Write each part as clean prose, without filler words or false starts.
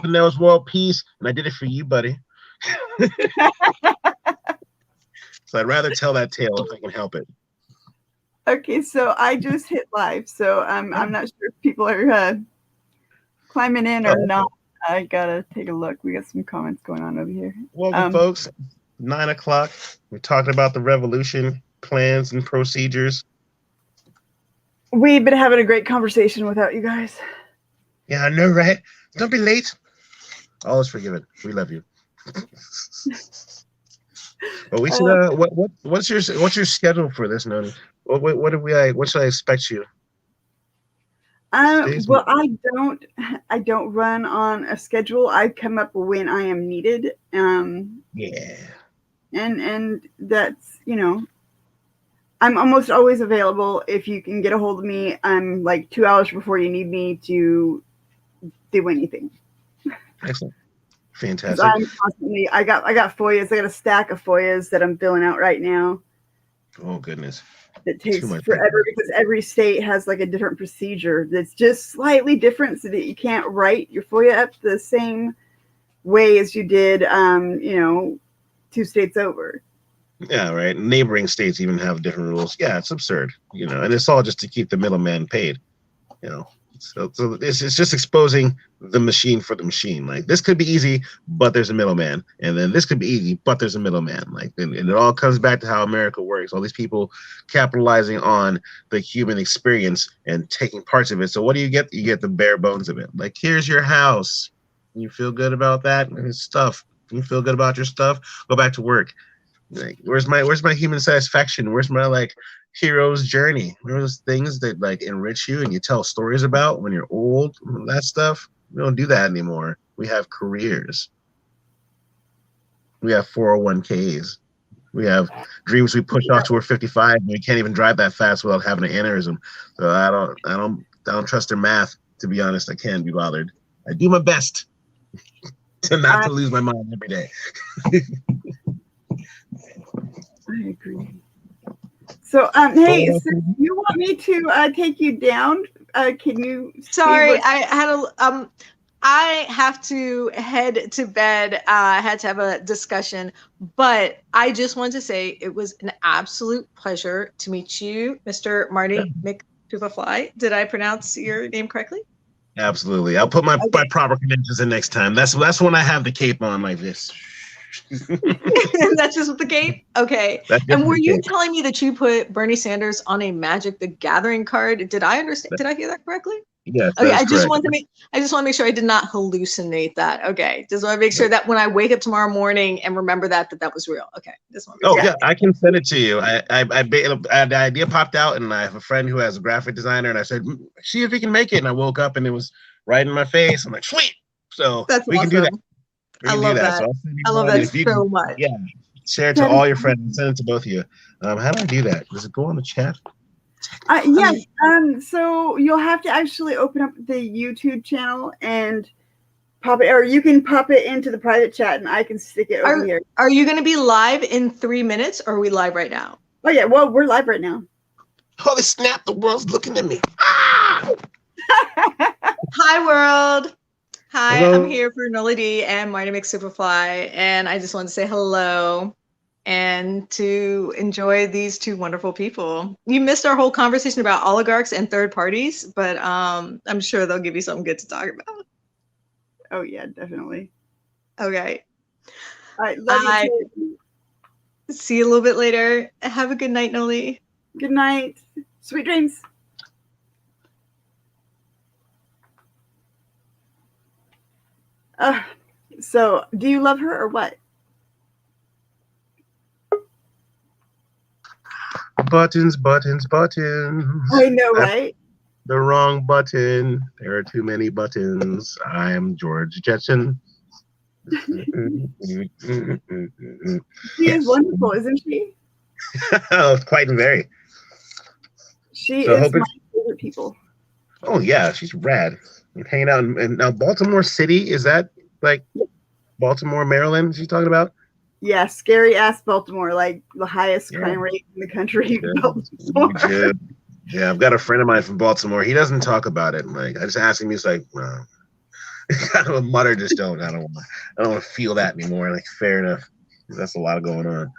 hoping there was world peace, and I did it for you, buddy. So I'd rather tell that tale if I can help it. Okay, so I just hit live, so I'm not sure if people are climbing in or not. I gotta take a look. We got some comments going on over here. Welcome, folks. 9 o'clock. We're talking about the revolution, plans, and procedures. We've been having a great conversation without you guys. Yeah, I know, right? Don't be late. All is forgiven. We love you. Well, we should. What's your schedule for this, Noni? What should I expect you? Well, I don't run on a schedule. I come up when I am needed. Yeah. And that's, I'm almost always available. If you can get a hold of me, I'm like 2 hours before you need me to do anything. Excellent. Fantastic. I'm constantly, I got FOIAs. I got a stack of FOIAs that I'm filling out right now. Oh goodness. It takes forever because every state has like a different procedure that's just slightly different, so that you can't write your FOIA up the same way as you did 2 states over. Yeah, right. Neighboring states even have different rules. Yeah, it's absurd, and it's all just to keep the middleman paid, So it's just exposing the machine for the machine. Like, this could be easy, but there's a middleman, and then this could be easy, but there's a middleman. Like, and it all comes back to how America works. All these people capitalizing on the human experience and taking parts of it. So what do you get? You get the bare bones of it. Like, here's your house. You feel good about that? And stuff. You feel good about your stuff? Go back to work. Like, where's my human satisfaction? Where's my hero's journey? Where are those things that enrich you and you tell stories about when you're old? That stuff. We don't do that anymore. We have careers. We have 401ks. We have dreams we push off to we're 55 and we can't even drive that fast without having an aneurysm. So I don't trust their math, to be honest. I can't be bothered. I do my best to not to lose my mind every day. I agree. So, hey, so you want me to take you down? Can you? Sorry, I have to head to bed. I had to have a discussion, but I just wanted to say it was an absolute pleasure to meet you, Mr. Marty McSuperfly. Did I pronounce your name correctly? Absolutely. I'll put my proper credentials in next time. That's when I have the cape on like this. That's just with the cape? Okay. And were you telling me that you put Bernie Sanders on a Magic the Gathering card? Did I understand? Did I hear that correctly? Yes. Okay. I just want to make sure I did not hallucinate that. Okay. Just want to make sure that when I wake up tomorrow morning and remember that was real. Okay. Just want to make sure. Yeah, I can send it to you. The idea popped out, and I have a friend who has a graphic designer, and I said, see if he can make it. And I woke up and it was right in my face. I'm like, sweet. So we can do that. I love that. So I love that so much. Yeah, share it to all your friends and send it to both of you. How do I do that? Does it go on the chat? Yes. So you'll have to actually open up the YouTube channel and pop it, or you can pop it into the private chat, and I can stick it over here. Are you going to be live in 3 minutes, or are we live right now? Oh yeah. Well, we're live right now. Holy snap! The world's looking at me. Ah! Hi, world. Hi, hello. I'm here for Nola D and Marty McSuperfly, and I just wanted to say hello and to enjoy these two wonderful people. You missed our whole conversation about oligarchs and third parties, but I'm sure they'll give you something good to talk about. Oh yeah, definitely. Okay. All right, love you too. See you a little bit later. Have a good night, Noli. Good night. Sweet dreams. So, do you love her or what? Buttons. I know, right? The wrong button. There are too many buttons. I am George Jetson. She is wonderful, isn't she? Quite and very. She is my favorite people. Oh yeah, she's rad. Hanging out in now Baltimore City. Is that like Baltimore, Maryland? She's talking about? Yeah, scary ass Baltimore, like the highest crime rate in the country. Yeah, I've got a friend of mine from Baltimore. He doesn't talk about it. Like, I just asked him, he's like, kind of a mutter. Just I don't want to feel that anymore. Like, fair enough. That's a lot going on.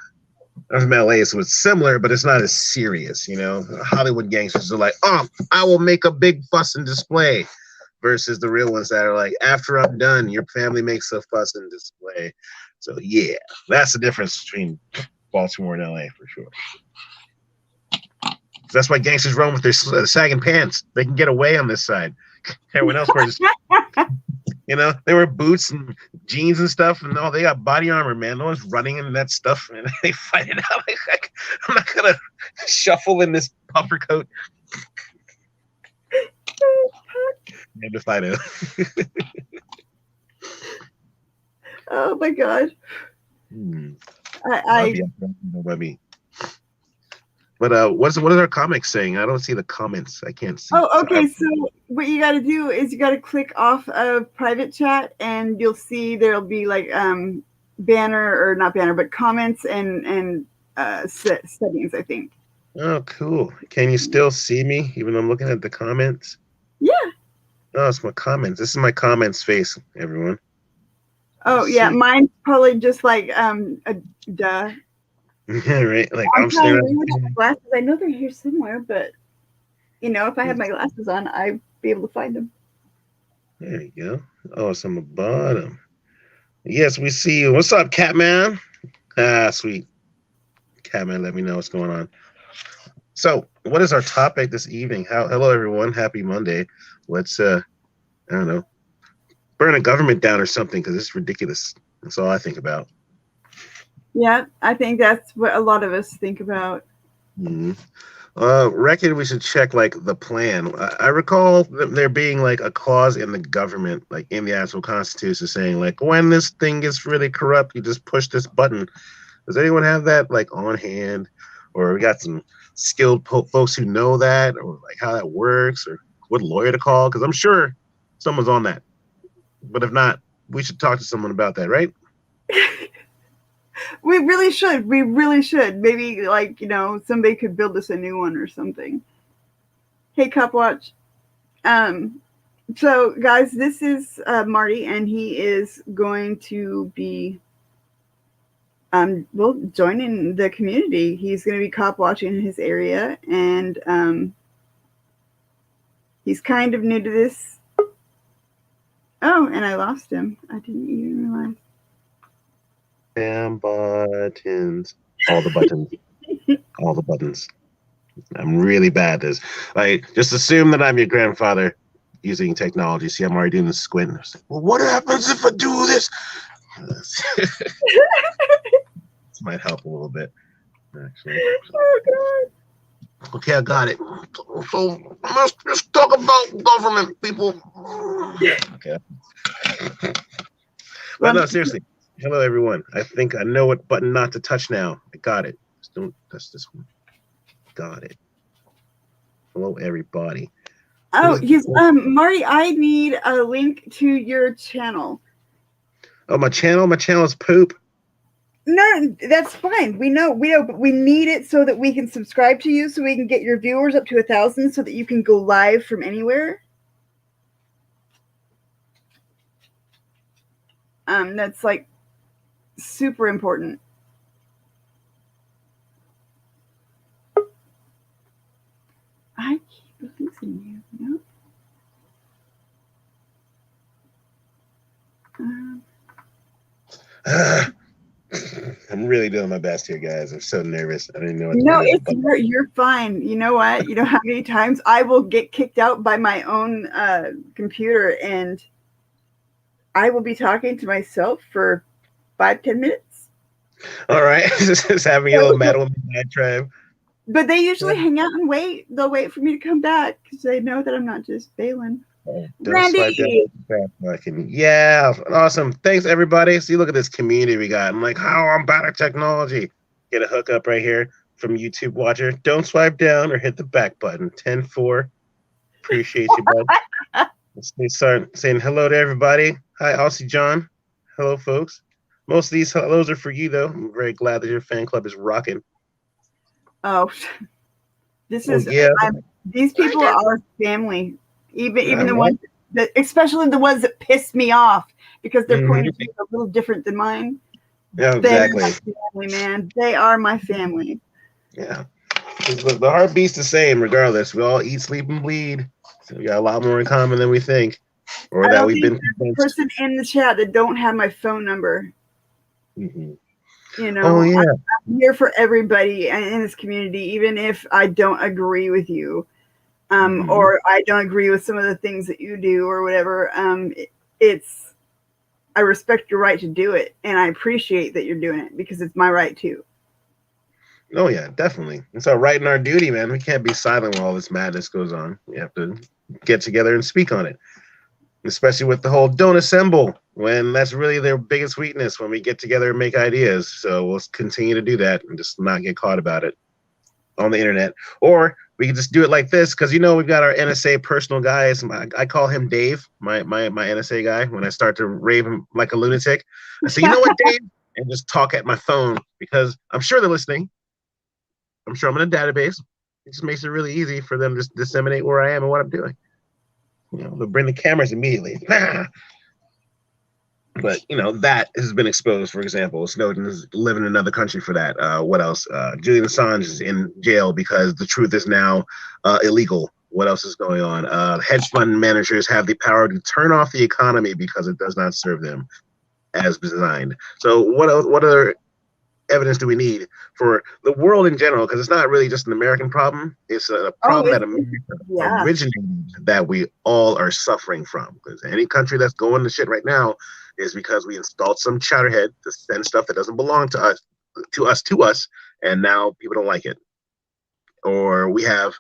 I'm from LA, so it's similar, but it's not as serious, you know. Hollywood gangsters are like, oh, I will make a big fuss and display, versus the real ones that are like, after I'm done, your family makes a fuss and display. So yeah, that's the difference between Baltimore and LA for sure. That's why gangsters roam with their sagging pants. They can get away on this side. Everyone else wears, you know, they wear boots and jeans and stuff, and they got body armor, man. No one's running in that stuff, and they fight it out. Like, I'm not gonna shuffle in this puffer coat. And to fight it. Oh my god. But what is our comic saying? I don't see the comments. I can't see. Oh, okay. So what you got to do is you got to click off of private chat, and you'll see there'll be like banner, or not banner, but comments and settings, I think. Oh, cool. Can you still see me even though I'm looking at the comments? Yeah. Oh, it's my comments. This is my comments face, everyone. Oh, yeah. Mine's probably just like a duh. Yeah, right. Like, I'm staring at my glasses. I know they're here somewhere, but you know, if I had my glasses on, I'd be able to find them. There you go. Oh, it's on the bottom. Yes, we see you. What's up, Catman? Ah, sweet. Catman, let me know what's going on. So, what is our topic this evening? Hello, everyone. Happy Monday. Let's, I don't know, burn a government down or something, because it's ridiculous. That's all I think about. Yeah, I think that's what a lot of us think about. Mm-hmm. Reckon we should check like the plan. I recall there being like a clause in the government, like in the actual Constitution, saying like when this thing gets really corrupt, you just push this button. Does anyone have that like on hand, or we got some skilled folks who know that, or like how that works, or what lawyer to call? Because I'm sure someone's on that. But if not, we should talk to someone about that, right? We really should. We really should. Maybe, like, you know, somebody could build us a new one or something. Hey, Copwatch. So, guys, this is Marty, and he is going to be, joining the community. He's going to be cop watching his area, and he's kind of new to this. Oh, and I lost him. I didn't even realize. Damn buttons. All the buttons. All the buttons. I'm really bad at this. Like, just assume that I'm your grandfather using technology. See, I'm already doing the squint. I was like, well, what happens if I do this? This might help a little bit, actually. Oh, God. Okay, I got it. So let's just talk about government, people. Okay. But no, seriously. Hello, everyone. I think I know what button not to touch now. I got it. Just don't touch this one. Got it. Hello, everybody. Oh, yes. Marty, I need a link to your channel. Oh, my channel? My channel is poop. No, that's fine. We know, but we need it so that we can subscribe to you, so we can get your viewers up to 1,000, so that you can go live from anywhere. That's like super important. I keep losing you. Nope. I'm really doing my best here, guys. I'm so nervous. I didn't know what to do. No, you're fine. You know what? You know how many times I will get kicked out by my own computer, and I will be talking to myself for 5-10 minutes. All right. Just having a little mad with my tribe. But they usually hang out and wait. They'll wait for me to come back because they know that I'm not just bailing. Oh, Randy. Yeah, awesome. Thanks, everybody. See, look at this community we got. I'm like, how I'm bad at technology. Get a hookup right here from YouTube watcher. Don't swipe down or hit the back button. 10-4. Appreciate you, bud. Let's start saying hello to everybody. Hi, Aussie John. Hello, folks. Most of these hellos are for you, though. I'm very glad that your fan club is rocking. Oh, this is these people are family. Even the ones especially the ones that piss me off because their point of Mhm. view is a little different than mine. Yeah, They are exactly. my family, man. They are my family. Yeah. The heartbeat's the same regardless. We all eat, sleep, and bleed. So we got a lot more in common than we think, or I that don't we've think been there's a convinced. person in the chat that don't have my phone number. Mhm. You Oh know, yeah. I'm here for everybody in this community, even if I don't agree with you, Mhm. or I don't agree with some of the things that you do or whatever. It's I respect your right to do it, and I appreciate that you're doing it because it's my right too. Oh yeah, definitely. It's our right and our duty, man. We can't be silent while all this madness goes on. We have to get together and speak on it. Especially with the whole don't assemble, when that's really their biggest weakness, when we get together and make ideas. So we'll continue to do that and just not get caught about it on the internet. Or we can just do it like this, because we've got our NSA personal guys. I call him Dave, my NSA guy. When I start to rave him like a lunatic, I say, you know what, Dave? And just talk at my phone, because I'm sure they're listening. I'm sure I'm in a database. It just makes it really easy for them to disseminate where I am and what I'm doing. They'll bring the cameras immediately. But that has been exposed. For example, Snowden is living in another country for that. What else? Julian Assange is in jail because the truth is now illegal. What else is going on? Hedge fund managers have the power to turn off the economy because it does not serve them as designed. So what else? What other evidence do we need for the world in general? Because it's not really just an American problem. It's a problem that America Yeah. originated, that we all are suffering from. Because any country that's going to shit right now is because we installed some chowderhead to send stuff that doesn't belong to us, and now people don't like it. Or we have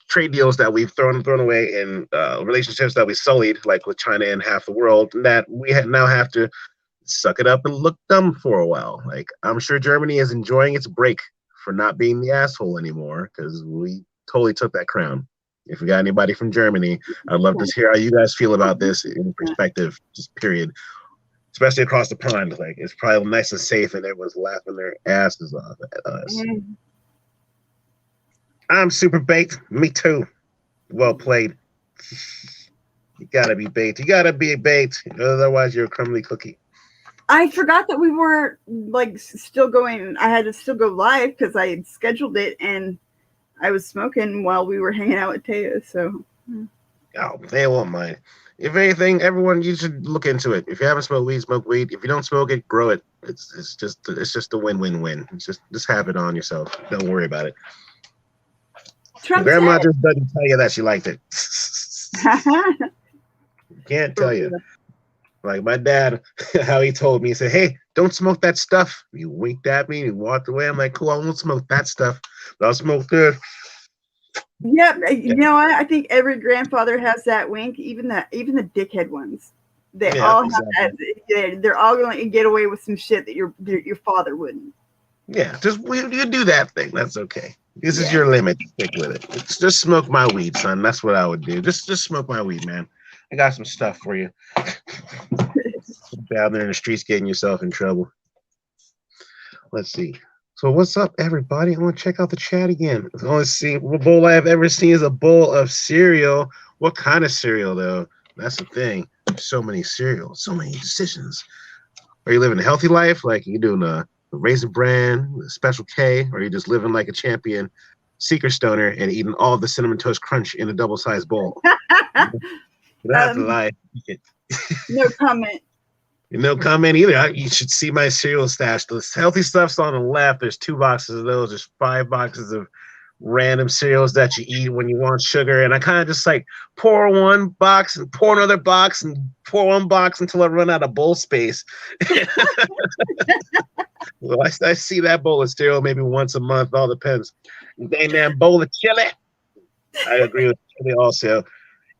trade deals that we've thrown away, and relationships that we sullied, like with China and half the world, that we now have to suck it up and look dumb for a while. Like, I'm sure Germany is enjoying its break for not being the asshole anymore, because we totally took that crown. If we got anybody from Germany, I'd love to hear how you guys feel about this in perspective, just period. Especially across the pond. Like, it's probably nice and safe and everyone's laughing their asses off at us. I'm super baked. Me too. Well played. You gotta be baked. You gotta be baked. Otherwise, you're a crumbly cookie. I forgot that we were like still going. I had to still go live because I had scheduled it, and I was smoking while we were hanging out with Taya. So, oh, they won't mind. If anything, everyone, you should look into it. If you haven't smoked weed, smoke weed. If you don't smoke it, grow it. It's just a win-win-win. It's just have it on yourself. Don't worry about it. Grandma just doesn't tell you that she liked it. Can't tell you. Like my dad, how he told me, he said, "Hey, don't smoke that stuff." He winked at me and he walked away. I'm like, "Cool, I won't smoke that stuff, but I'll smoke this." Yep. You know what? I think every grandfather has that wink, even the dickhead ones. They all have that. They're all going to get away with some shit that your father wouldn't. Yeah, you do that thing. That's okay. This is your limit. Stick with it. Just smoke my weed, son. That's what I would do. Just smoke my weed, man. I got some stuff for you. Down there in the streets getting yourself in trouble. Let's see. So what's up, everybody? I want to check out the chat again. The only bowl I've ever seen is a bowl of cereal. What kind of cereal, though? That's the thing. So many cereals, so many decisions. Are you living a healthy life? Like, you doing a Raisin Bran, a Special K, or are you just living like a champion Seeker Stoner and eating all of the Cinnamon Toast Crunch in a double-sized bowl? You don't have to lie. No comment. No comment either. You should see my cereal stash. The healthy stuff's on the left. There's 2 boxes of those. There's 5 boxes of random cereals that you eat when you want sugar. And I kind of just like pour one box and pour another box and pour one box until I run out of bowl space. Well, I see that bowl of cereal maybe once a month. All depends. Dang man, bowl of chili. I agree with chili also.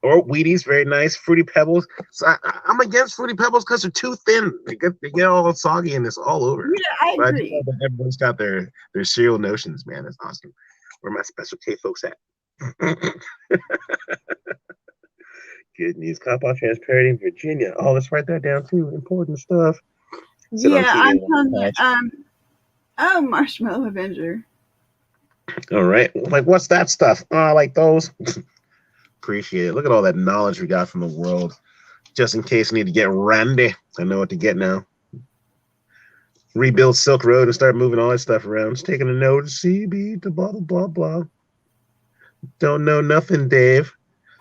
Or Wheaties, very nice. Fruity Pebbles. So I'm against Fruity Pebbles because they're too thin. They get all soggy and it's all over. Yeah, I agree. But everyone's got their cereal notions, man. That's awesome. Where my Special K folks at? Good news. Compound transparent in Virginia. Oh, let's write that down too. Important stuff. I'm telling you. Oh, Marshmallow Avenger. All right. Like, what's that stuff? Oh, I like those. Appreciate it. Look at all that knowledge we got from the world. Just in case I need to get randy, I know what to get now. Rebuild Silk Road and start moving all that stuff around. Just taking a note, CB to blah, blah, blah, blah. Don't know nothing, Dave.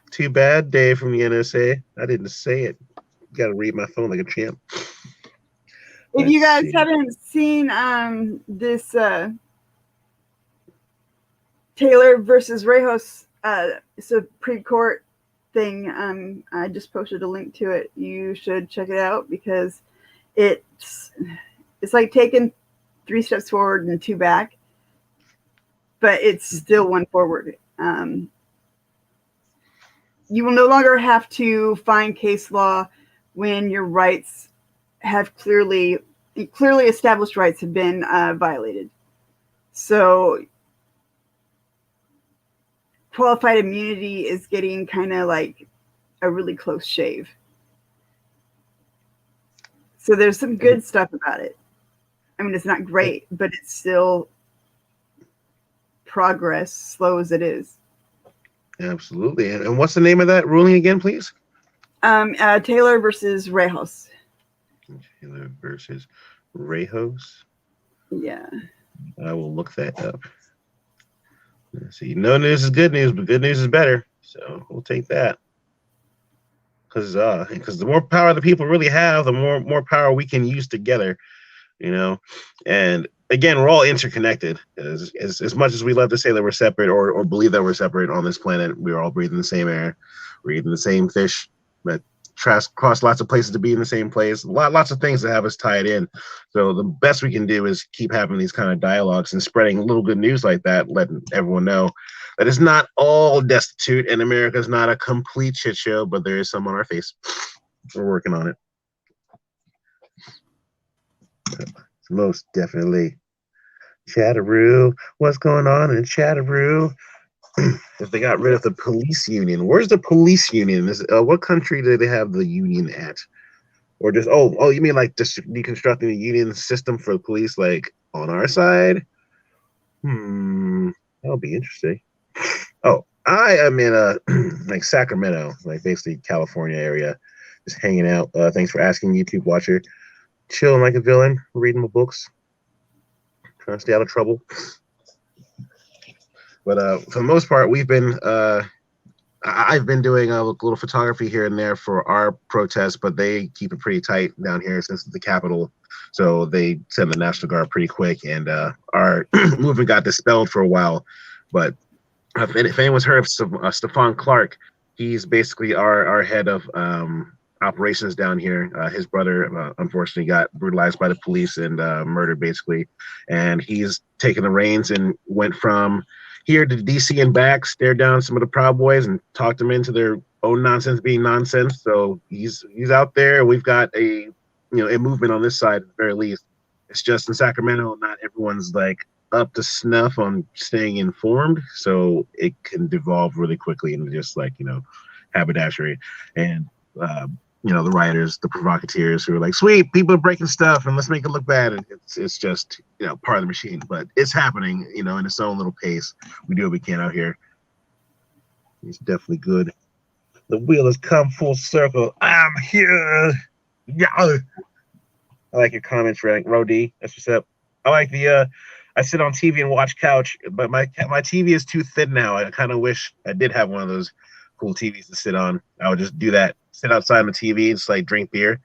Too bad, Dave from the NSA. I didn't say it. Got to read my phone like a champ. If you guys haven't seen this Taylor versus Rejos Supreme Court thing, I just posted a link to it. You should check it out because it's like taking 3 steps forward and 2 back, but it's still 1 forward. You will no longer have to find case law when your rights have clearly established rights have been violated. So qualified immunity is getting kind of like a really close shave. So there's some good stuff about it. I mean, it's not great, but it's still progress, slow as it is. Absolutely. And what's the name of that ruling again, please? Taylor versus Rejos. Taylor versus Rejos. Yeah. I will look that up. Let's see. No news is good news, but good news is better. So we'll take that. Because the more power the people really have, the more power we can use together, you know. And again, we're all interconnected. As much as we love to say that we're separate or believe that we're separate on this planet, we're all breathing the same air, we're eating the same fish, but cross lots of places to be in the same place. Lots of things that have us tied in. So the best we can do is keep having these kind of dialogues and spreading little good news like that, letting everyone know that it's not all destitute and America is not a complete shit show, but there is some on our face. We're working on it. Most definitely. Chatteroo. What's going on in Chatteroo? If they got rid of the police union, where's the police union? What country do they have the union at? Or just you mean like just deconstructing the union system for the police, like on our side? That'll be interesting. Oh, I am in like Sacramento, like basically California area, just hanging out. Thanks for asking, YouTube watcher. Chilling like a villain, reading my books, trying to stay out of trouble. But for the most part, we've been I've been doing a little photography here and there for our protests, but they keep it pretty tight down here since it's the capital. So they send the National Guard pretty quick, and our movement got dispelled for a while. But if anyone's heard of Stephon Clark, he's basically our head of operations down here. His brother unfortunately got brutalized by the police and murdered basically, and he's taken the reins and went from here to DC and back, stared down some of the Proud Boys and talked them into their own nonsense being nonsense. So he's out there. We've got a movement on this side at the very least. It's just in Sacramento, not everyone's like up to snuff on staying informed, so it can devolve really quickly into just like haberdashery and the rioters, the provocateurs who are like, sweet, people are breaking stuff and let's make it look bad. And it's just, part of the machine, but it's happening, in its own little pace. We do what we can out here. It's definitely good. The wheel has come full circle. I'm here. Yeah. I like your comments, Rody. That's what's up. I like I sit on TV and watch couch, but my TV is too thin now. I kind of wish I did have one of those cool TVs to sit on. I would just do that. Sit outside on the TV and just like drink beer,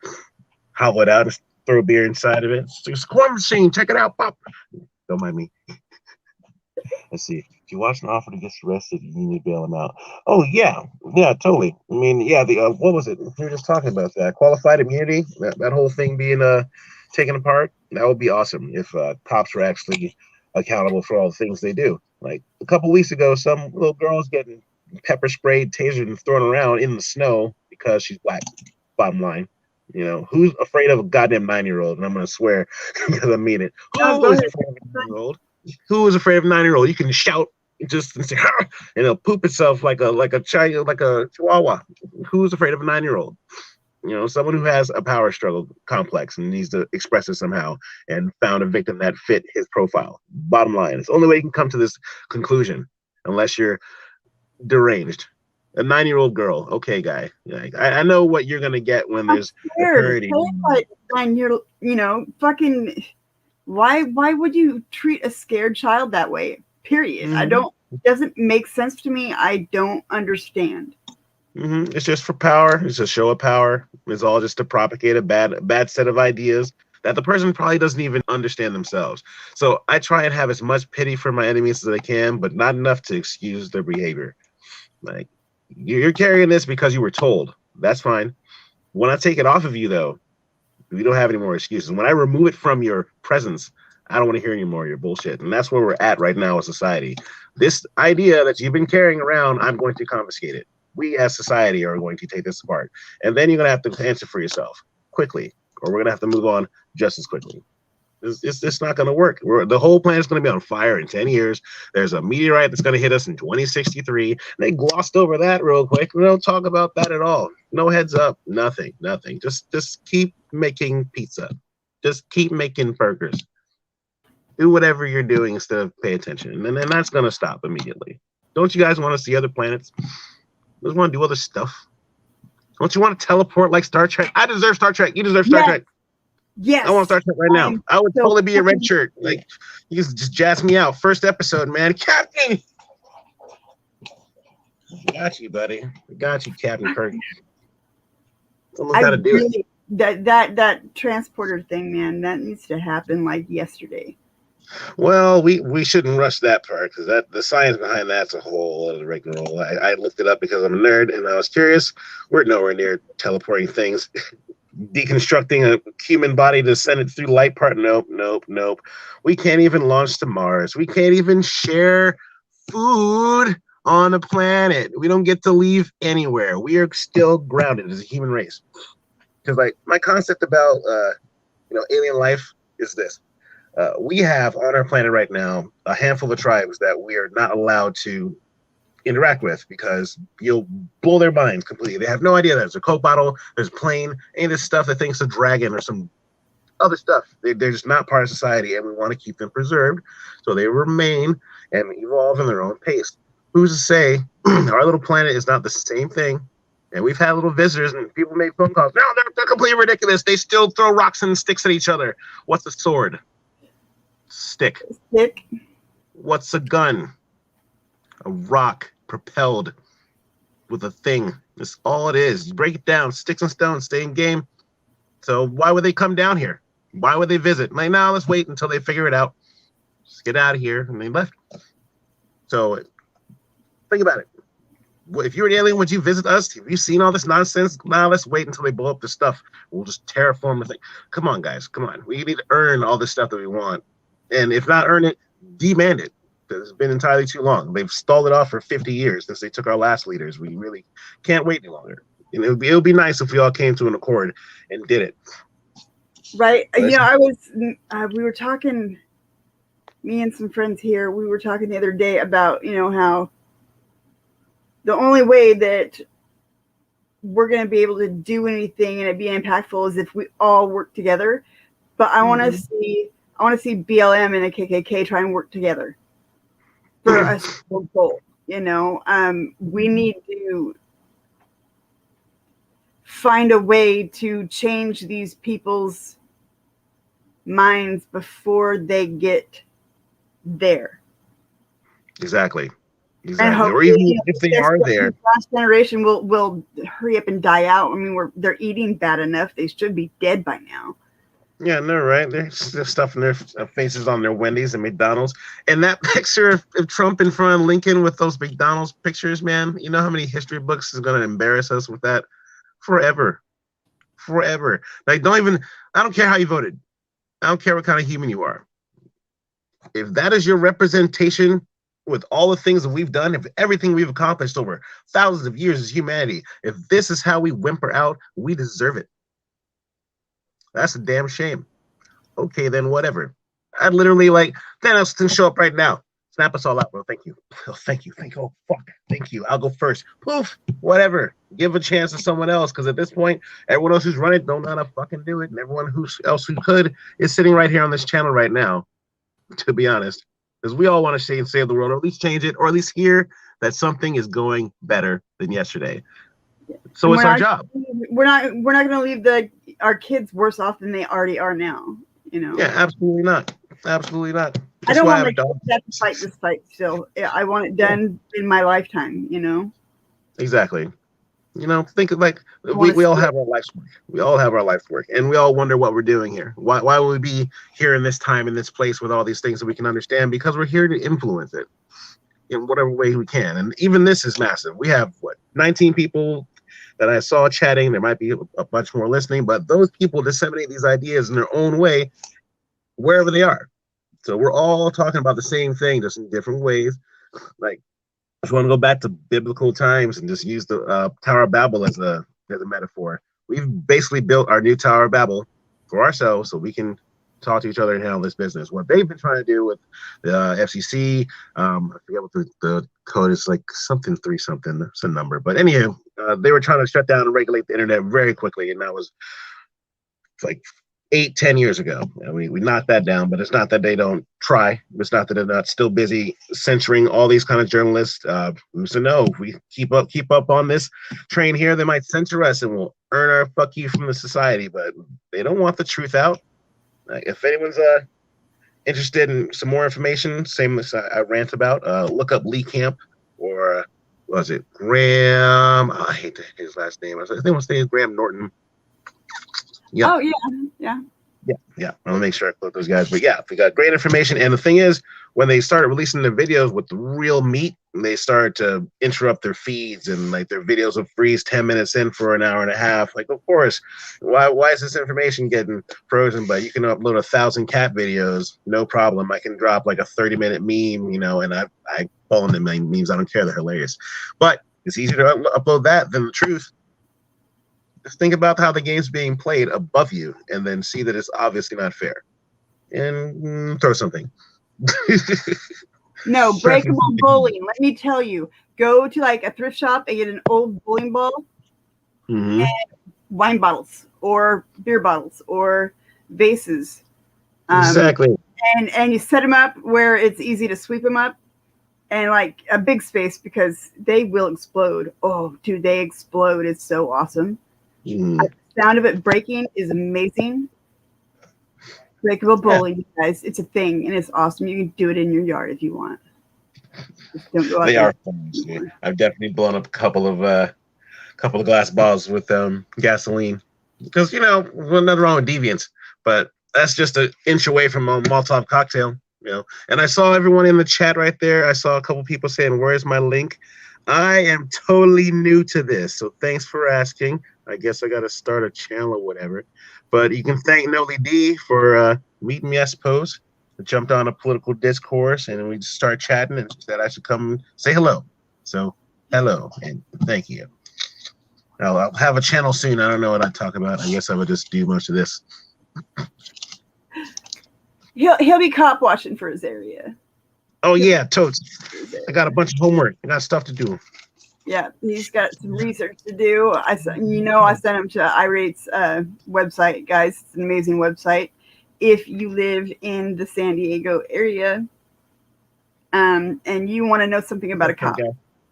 hollow it out, just throw beer inside of it. It's a squad machine. Check it out, Pop. Don't mind me. Let's see. If you watch an offer to get arrested, you need to bail him out. Oh yeah, totally. I mean, yeah. The what was it? We were just talking about that qualified immunity. That whole thing being taken apart. That would be awesome if cops were actually accountable for all the things they do. Like a couple weeks ago, some little girl's getting pepper sprayed, tasered, and thrown around in the snow because she's black. Bottom line, who's afraid of a goddamn 9-year-old? And I'm gonna swear because I mean it. Who is afraid of a 9-year-old? Who is afraid of a 9-year-old? You can shout just and say, and it'll poop itself like a chihuahua. Who's afraid of a 9-year-old? Someone who has a power struggle complex and needs to express it somehow and found a victim that fit his profile. Bottom line, it's the only way you can come to this conclusion, unless you're deranged. A 9-year-old girl. Okay, guy. Like, I know what you're gonna get when I'm there's scared. maturity. Like 9 year, fucking. Why would you treat a scared child that way? Period. I don't. Doesn't make sense to me. I don't understand. It's just for power. It's a show of power. It's all just to propagate a bad set of ideas that the person probably doesn't even understand themselves. So I try and have as much pity for my enemies as I can, but not enough to excuse their behavior. Like, you're carrying this because you were told. That's fine. When I take it off of you, though, we don't have any more excuses. When I remove it from your presence, I don't want to hear any more of your bullshit. And that's where we're at right now as society. This idea that you've been carrying around, I'm going to confiscate it. We as society are going to take this apart. And then you're going to have to answer for yourself quickly, or we're going to have to move on just as quickly. It's not going to work. The whole planet's going to be on fire in 10 years. There's a meteorite that's going to hit us in 2063. They glossed over that real quick. We don't talk about that at all. No heads up. Nothing. Just keep making pizza. Just keep making burgers. Do whatever you're doing instead of pay attention. And then that's going to stop immediately. Don't you guys want to see other planets? You just want to do other stuff? Don't you want to teleport like Star Trek? I deserve Star Trek. You deserve Star Trek. Yes. I want to Star Trek right now. I would totally be a red shirt. Like, you just jazz me out. First episode, man. Captain! Got you, buddy. Got you, Captain Kirk. Someone's got to do it. That transporter thing, man, that needs to happen like yesterday. Well, we shouldn't rush that part because the science behind that's a whole other rigmarole. I looked it up because I'm a nerd and I was curious. We're nowhere near teleporting things. Deconstructing a human body to send it through light part. Nope. We can't even launch to Mars. We can't even share food on a planet. We don't get to leave anywhere. We are still grounded as a human race. Because like my concept about alien life is this. We have on our planet right now a handful of tribes that we are not allowed to interact with because you'll blow their minds completely. They have no idea that there's a Coke bottle, there's a plane, any of this stuff they think is a dragon or some other stuff. They're just not part of society, and we want to keep them preserved so they remain and evolve in their own pace. Who's to say our little planet is not the same thing? And we've had little visitors and people make phone calls. No, they're completely ridiculous. They still throw rocks and sticks at each other. What's a sword? Stick. What's a gun? A rock propelled with a thing. That's all it is. You break it down. Sticks and stones stay in game. So why would they come down here? Why would they visit? Like, no, let's wait until they figure it out. Just get out of here. And they left. So think about it. If you're an alien, would you visit us? Have you seen all this nonsense? Now let's wait until they blow up the stuff. We'll just terraform the thing. Come on, guys. Come on. We need to earn all this stuff that we want. And if not earn it, demand it. It's been entirely too long. They've stalled it off for 50 years since they took our last leaders. We really can't wait any longer. And it would be nice if we all came to an accord and did it. Right. We were talking, me and some friends here, we were talking the other day about, how the only way that we're going to be able to do anything and it be impactful is if we all work together. But I want to see BLM and the KKK try and work together for a single goal. We need to find a way to change these people's minds before they get there. Exactly. Or even if they are there, last generation will hurry up and die out. I mean, they're eating bad enough; they should be dead by now. Yeah, no, right. They're stuffing their faces on their Wendy's and McDonald's. And that picture of Trump in front of Lincoln with those McDonald's pictures, man. You know how many history books is going to embarrass us with that? Forever. Like, I don't care how you voted. I don't care what kind of human you are. If that is your representation with all the things that we've done, if everything we've accomplished over thousands of years as humanity, if this is how we whimper out, we deserve it. That's a damn shame. Okay, then whatever. I'd literally Thanos can show up right now. Snap us all out, bro. Thank you. Oh, thank you. Oh, fuck. Thank you. I'll go first. Poof. Whatever. Give a chance to someone else, because at this point, everyone else who's run it don't know how to fucking do it, and everyone else who could is sitting right here on this channel right now, to be honest. Because we all want to save the world, or at least change it, or at least hear that something is going better than yesterday. So And it's our job. We're not going to leave our kids worse off than they already are now. You know. Yeah, absolutely not. Absolutely not. I don't why want I have a dog. to fight this fight still. I want it done in my lifetime, you know? Exactly. You know, think of like we all have our life's work. We all have our life's work. And we all wonder what we're doing here. Why would we be here in this time, in this place with all these things that we can understand? Because we're here to influence it in whatever way we can. And even this is massive. We have 19 people that I saw chatting. There might be a bunch more listening, but those people disseminate these ideas in their own way, wherever they are. So we're all talking about the same thing, just in different ways. Like, I just want to go back to biblical times and just use the Tower of Babel as a metaphor. We've basically built our new Tower of Babel for ourselves so we can talk to each other and handle this business. What they've been trying to do with the FCC, I forget what the code is, like something 3 something, it's a number. But anywho, they were trying to shut down and regulate the internet very quickly, and that was like 8-10 years ago. We knocked that down, but it's not that they don't try. It's not that they're not still busy censoring all these kind of journalists. So no, if we keep up on this train here, they might censor us and we'll earn our fuck you from the society. But they don't want the truth out. If anyone's interested in some more information, same as I rant about, look up Lee Camp or was it Graham? Oh, I hate his last name. I think his name is Graham Norton. Yep. Oh yeah. I'll make sure I quote those guys. But yeah, we got great information. And the thing is, when they started releasing the videos with the real meat, they started to interrupt their feeds, and like their videos would freeze 10 minutes in for an hour and a half. Like, of course, why is this information getting frozen? But you can upload 1,000 cat videos, no problem. I can drop like a 30-minute meme, you know, and I fall into my memes. I don't care, they're hilarious. But it's easier to upload that than the truth. Just think about how the game's being played above you, and then see that it's obviously not fair, and throw something. No, breakable bowling. Let me tell you, go to like a thrift shop and get an old bowling ball and wine bottles or beer bottles or vases. Exactly. And you set them up where it's easy to sweep them up, and like a big space, because they will explode. Oh, dude, they explode. It's so awesome. The sound of it breaking is amazing. Breakable bowling, you guys. It's a thing, and it's awesome. You can do it in your yard if you want. Just don't go out they there. are fun. I've definitely blown up a couple of glass balls with gasoline, because, you know, nothing wrong with deviants, but that's just an inch away from a Molotov cocktail, you know. And I saw everyone in the chat right there. I saw a couple people saying, "Where's my link?" I am totally new to this, so thanks for asking. I guess I got to start a channel or whatever. But you can thank Noli D for meeting me, I suppose. I jumped on a political discourse, and we just started chatting, and said I should come say hello. So, hello, and thank you. I'll have a channel soon. I don't know what I'd talk about. I guess I would just do most of this. He'll be cop watching for his area. Oh, yeah, totes. I got a bunch of homework. I got stuff to do. Yeah, he's got some research to do. I sent him to iRate's website, guys. It's an amazing website. If you live in the San Diego area, and you want to know something about a cop,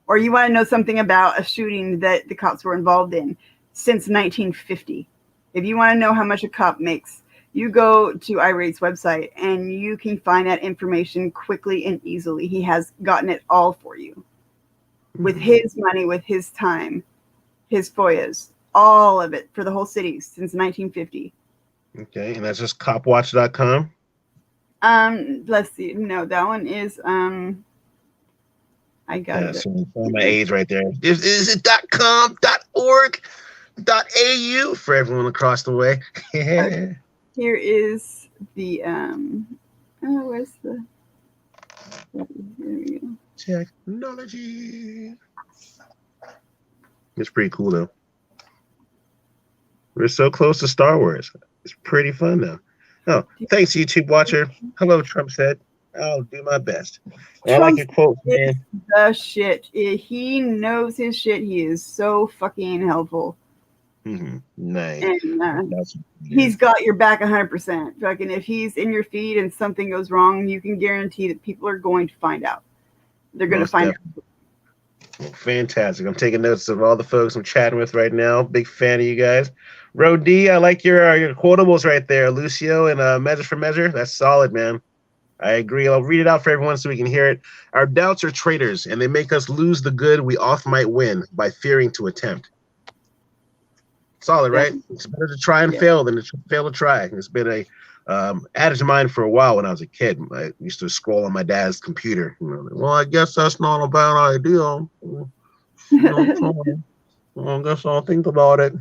or you want to know something about a shooting that the cops were involved in since 1950, if you want to know how much a cop makes, you go to iRate's website, and you can find that information quickly and easily. He has gotten it all for you. With his money, with his time, his FOIAs, all of it for the whole city since 1950. Okay, and that's just copwatch.com? Let's see. No, that one is I got it. So my age right there. Is it .com, .org, .au for everyone across the way? Here is the where's the here we go. Technology. It's pretty cool though. We're so close to Star Wars. It's pretty fun though. Oh, thanks, YouTube watcher. Hello, Trump said. I'll do my best. I like your quote, man. The shit. He knows his shit. He is so fucking helpful. Nice. And he's got your back 100%. Fucking, if he's in your feed and something goes wrong, you can guarantee that people are going to find out. They're going to find out. Well, fantastic. I'm taking notes of all the folks I'm chatting with right now. Big fan of you guys. Ro D, I like your quotables right there. Lucio and Measure for Measure. That's solid, man. I agree. I'll read it out for everyone so we can hear it. Our doubts are traitors, and they make us lose the good we oft might win by fearing to attempt. Solid, right? It's better to try and fail than to fail to try. It's been a adage of mine for a while when I was a kid. I used to scroll on my dad's computer. You know, well, I guess that's not a bad idea. I guess I'll think about it.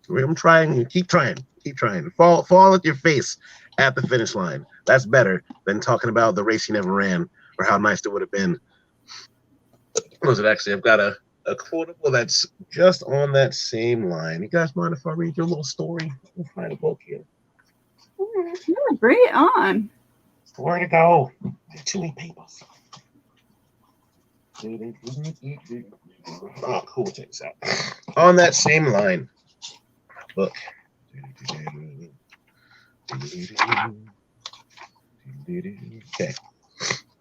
I'm trying. Keep trying. Keep trying. Fall at your face at the finish line. That's better than talking about the race you never ran or how nice it would have been. What was it actually? I've got a quotable that's just on that same line. You guys mind if I read your little story? I'll find a book here. Yeah, bring it on. Where to go? Too many papers. Oh, cool. Check this out. On that same line, book. Okay.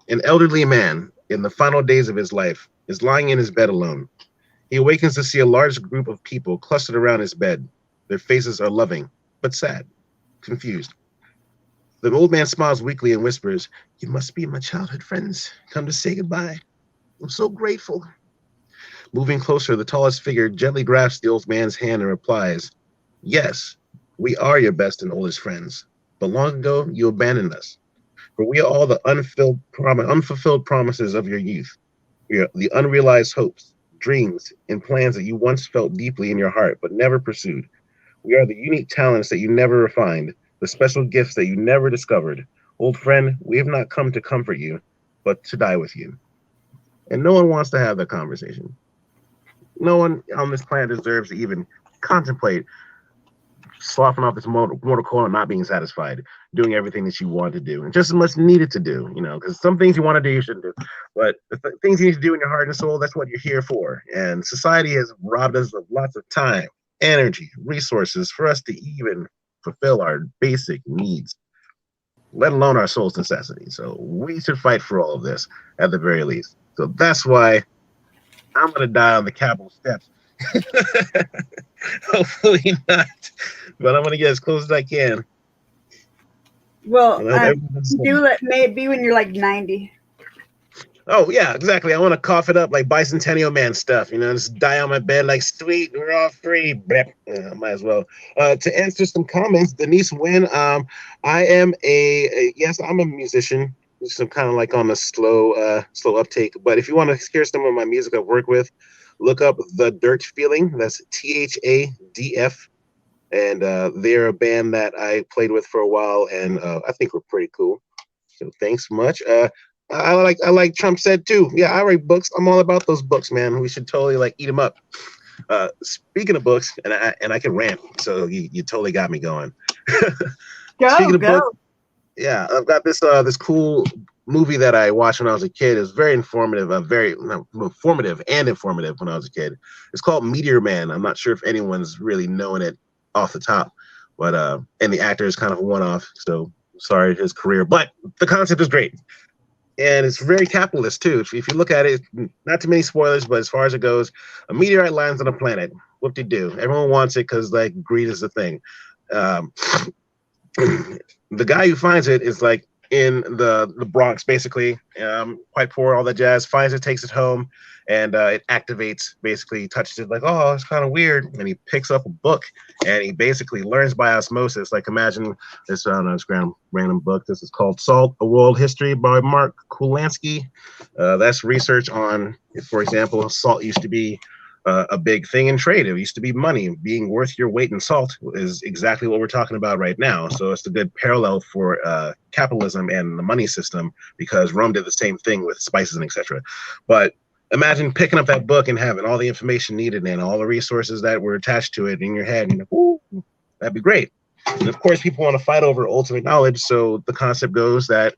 An elderly man in the final days of his life is lying in his bed alone. He awakens to see a large group of people clustered around his bed. Their faces are loving, but sad, confused. The old man smiles weakly and whispers, "You must be my childhood friends, come to say goodbye. I'm so grateful." Moving closer, the tallest figure gently grasps the old man's hand and replies, "Yes, we are your best and oldest friends, but long ago you abandoned us. For we are all the unfulfilled promises of your youth, the unrealized hopes, dreams, and plans that you once felt deeply in your heart but never pursued. We are the unique talents that you never refined, the special gifts that you never discovered. Old friend, we have not come to comfort you, but to die with you." And no one wants to have that conversation. No one on this planet deserves to even contemplate sloughing off this mortal coil and not being satisfied, doing everything that you want to do, and just as much needed to do, you know, because some things you want to do, you shouldn't do. But the things you need to do in your heart and soul, that's what you're here for. And society has robbed us of lots of time, energy, resources for us to even fulfill our basic needs, let alone our soul's necessities. So we should fight for all of this at the very least. So that's why I'm going to die on the Capitol steps. Hopefully not, but I'm going to get as close as I can. Well, do it maybe when you're like 90. Oh, yeah, exactly. I want to cough it up like Bicentennial Man stuff, you know, just die on my bed like, sweet, we're all free. Might as well. To answer some comments, Denise Wynn, I am yes, I'm a musician. Just I'm kind of like on the slow uptake. But if you want to hear some of my music I've worked with, look up The Dirt Feeling. That's THADF. And they're a band that I played with for a while, and I think we're pretty cool. So thanks so much. I like Trump said too. Yeah, I write books. I'm all about those books, man. We should totally like eat them up. Speaking of books, and I can rant, so you totally got me going. Speaking of books, yeah, I've got this cool movie that I watched when I was a kid. It was very informative, formative and informative when I was a kid. It's called Meteor Man. I'm not sure if anyone's really knowing it off the top, but and the actor is kind of a one-off, so sorry his career, but the concept is great. And it's very capitalist too. If you look at it, not too many spoilers, but as far as it goes, a meteorite lands on a planet. Whoop-de-doo. Everyone wants it because like greed is the thing. The guy who finds it is like in the Bronx, basically, quite poor, all that jazz. Finds it, takes it home, and it activates. Basically, touches it like, oh, it's kind of weird, and he picks up a book, and he basically learns by osmosis. Like imagine this, I don't know, it's a random book. This is called Salt: A World History by Mark Kulansky. That's research on, for example, salt used to be a big thing in trade. It used to be money. Being worth your weight in salt is exactly what we're talking about right now. So it's a good parallel for capitalism and the money system, because Rome did the same thing with spices and etc. But imagine picking up that book and having all the information needed and all the resources that were attached to it in your head. And ooh, that'd be great. And of course, people want to fight over ultimate knowledge. So the concept goes that,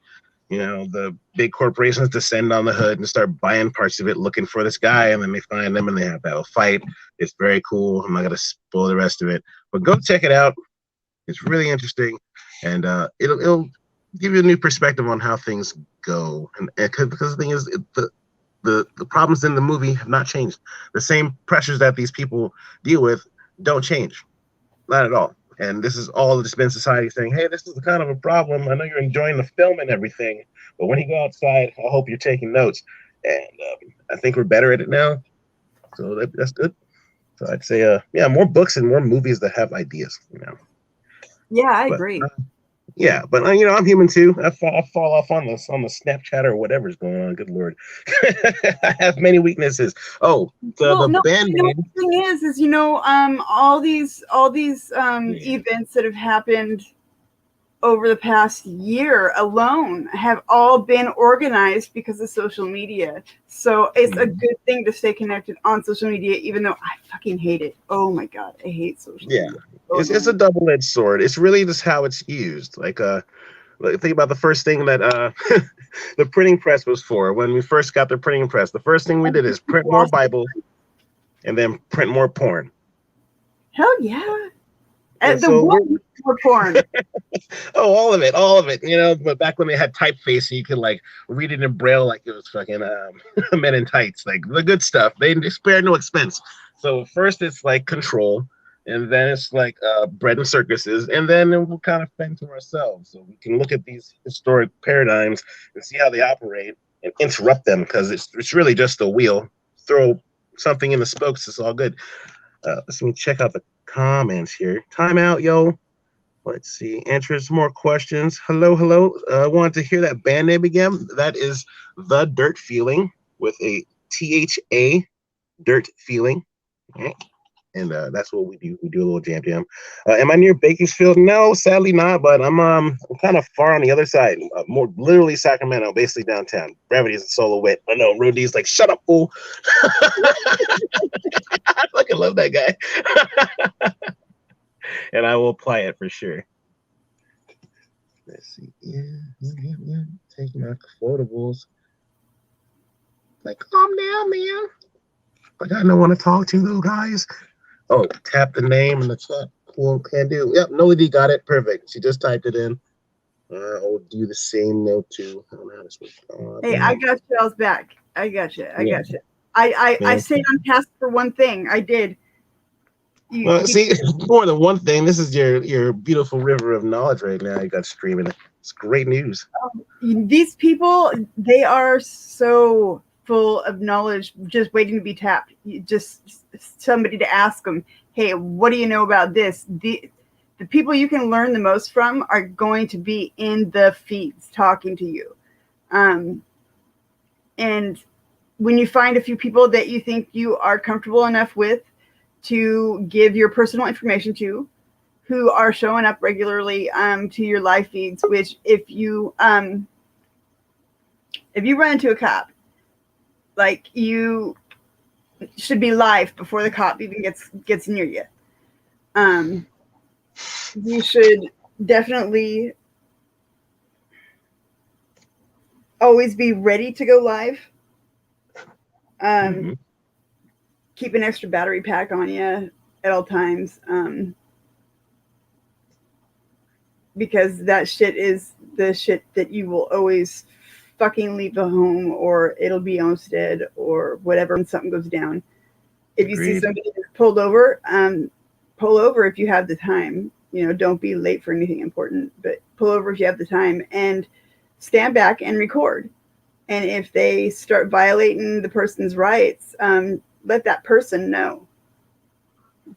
you know, the big corporations descend on the hood and start buying parts of it, looking for this guy, and then they find them and they have to have a fight. It's very cool. I'm not going to spoil the rest of it, but go check it out. It's really interesting, and it'll give you a new perspective on how things go. And because the thing is, the problems in the movie have not changed. The same pressures that these people deal with don't change, not at all. And this is all the Spin Society saying, hey, this is kind of a problem. I know you're enjoying the film and everything, but when you go outside, I hope you're taking notes. And I think we're better at it now. So that's good. So I'd say, yeah, more books and more movies that have ideas, you know. Yeah, I But, agree. yeah, but you know, I'm human too. I fall off on the Snapchat or whatever's going on. Good Lord, I have many weaknesses. Oh, the band you know, name. the thing is, you know, all these events that have happened over the past year alone have all been organized because of social media. So it's a good thing to stay connected on social media, even though I fucking hate it. Oh my God, I hate social media. It's a double-edged sword. It's really just how it's used. Like think about the first thing that the printing press was for. When we first got the printing press, the first thing we did is print more Bible and then print more porn. Hell yeah. And the one more porn. Oh, all of it, you know. But back when they had typeface, you could like read it in braille like it was fucking Men in Tights, like the good stuff. They spared no expense. So first it's like Control, and then it's like Bread and Circuses, and then we'll kind of fend to ourselves, so we can look at these historic paradigms and see how they operate and interrupt them, because it's really just a wheel. Throw something in the spokes, it's all good. Let me check out the comments here. Time out, yo. Let's see. Answers more questions. Hello. I wanted to hear that band name again. That is The Dirt Feeling with a THA, Dirt Feeling. Okay. And that's what we do. We do a little jam. Am I near Bakersfield? No, sadly not. But I'm kind of far on the other side. More literally Sacramento, basically downtown. Gravity is a solo wit. I know. Rudy's like, shut up, fool. I fucking love that guy. And I will apply it for sure. Let's see. Yeah. Take my quotables. Like, calm down, man. I got no one to talk to, though, guys. Oh, tap the name in the chat. Cool, can do. Yep, Noli D got it. Perfect. She just typed it in. I'll do the same note too. I don't know how to switch. Hey, I got you. I was back. I got you. I stayed on task for one thing. I did. See, more than one thing. This is your beautiful river of knowledge right now. You got streaming. It's great news. These people, they are so full of knowledge, just waiting to be tapped. Just somebody to ask them, hey, what do you know about this? The people you can learn the most from are going to be in the feeds talking to you. And when you find a few people that you think you are comfortable enough with to give your personal information to, who are showing up regularly to your live feeds, which if you run into a cop, like, you should be live before the cop even gets near you. You should definitely always be ready to go live. Keep an extra battery pack on you at all times. Because that shit is the shit that you will always fucking leave the home, or it'll be homestead or whatever when something goes down. If you see somebody that's pulled over, pull over if you have the time. You know, don't be late for anything important, but pull over if you have the time and stand back and record. And if they start violating the person's rights, let that person know.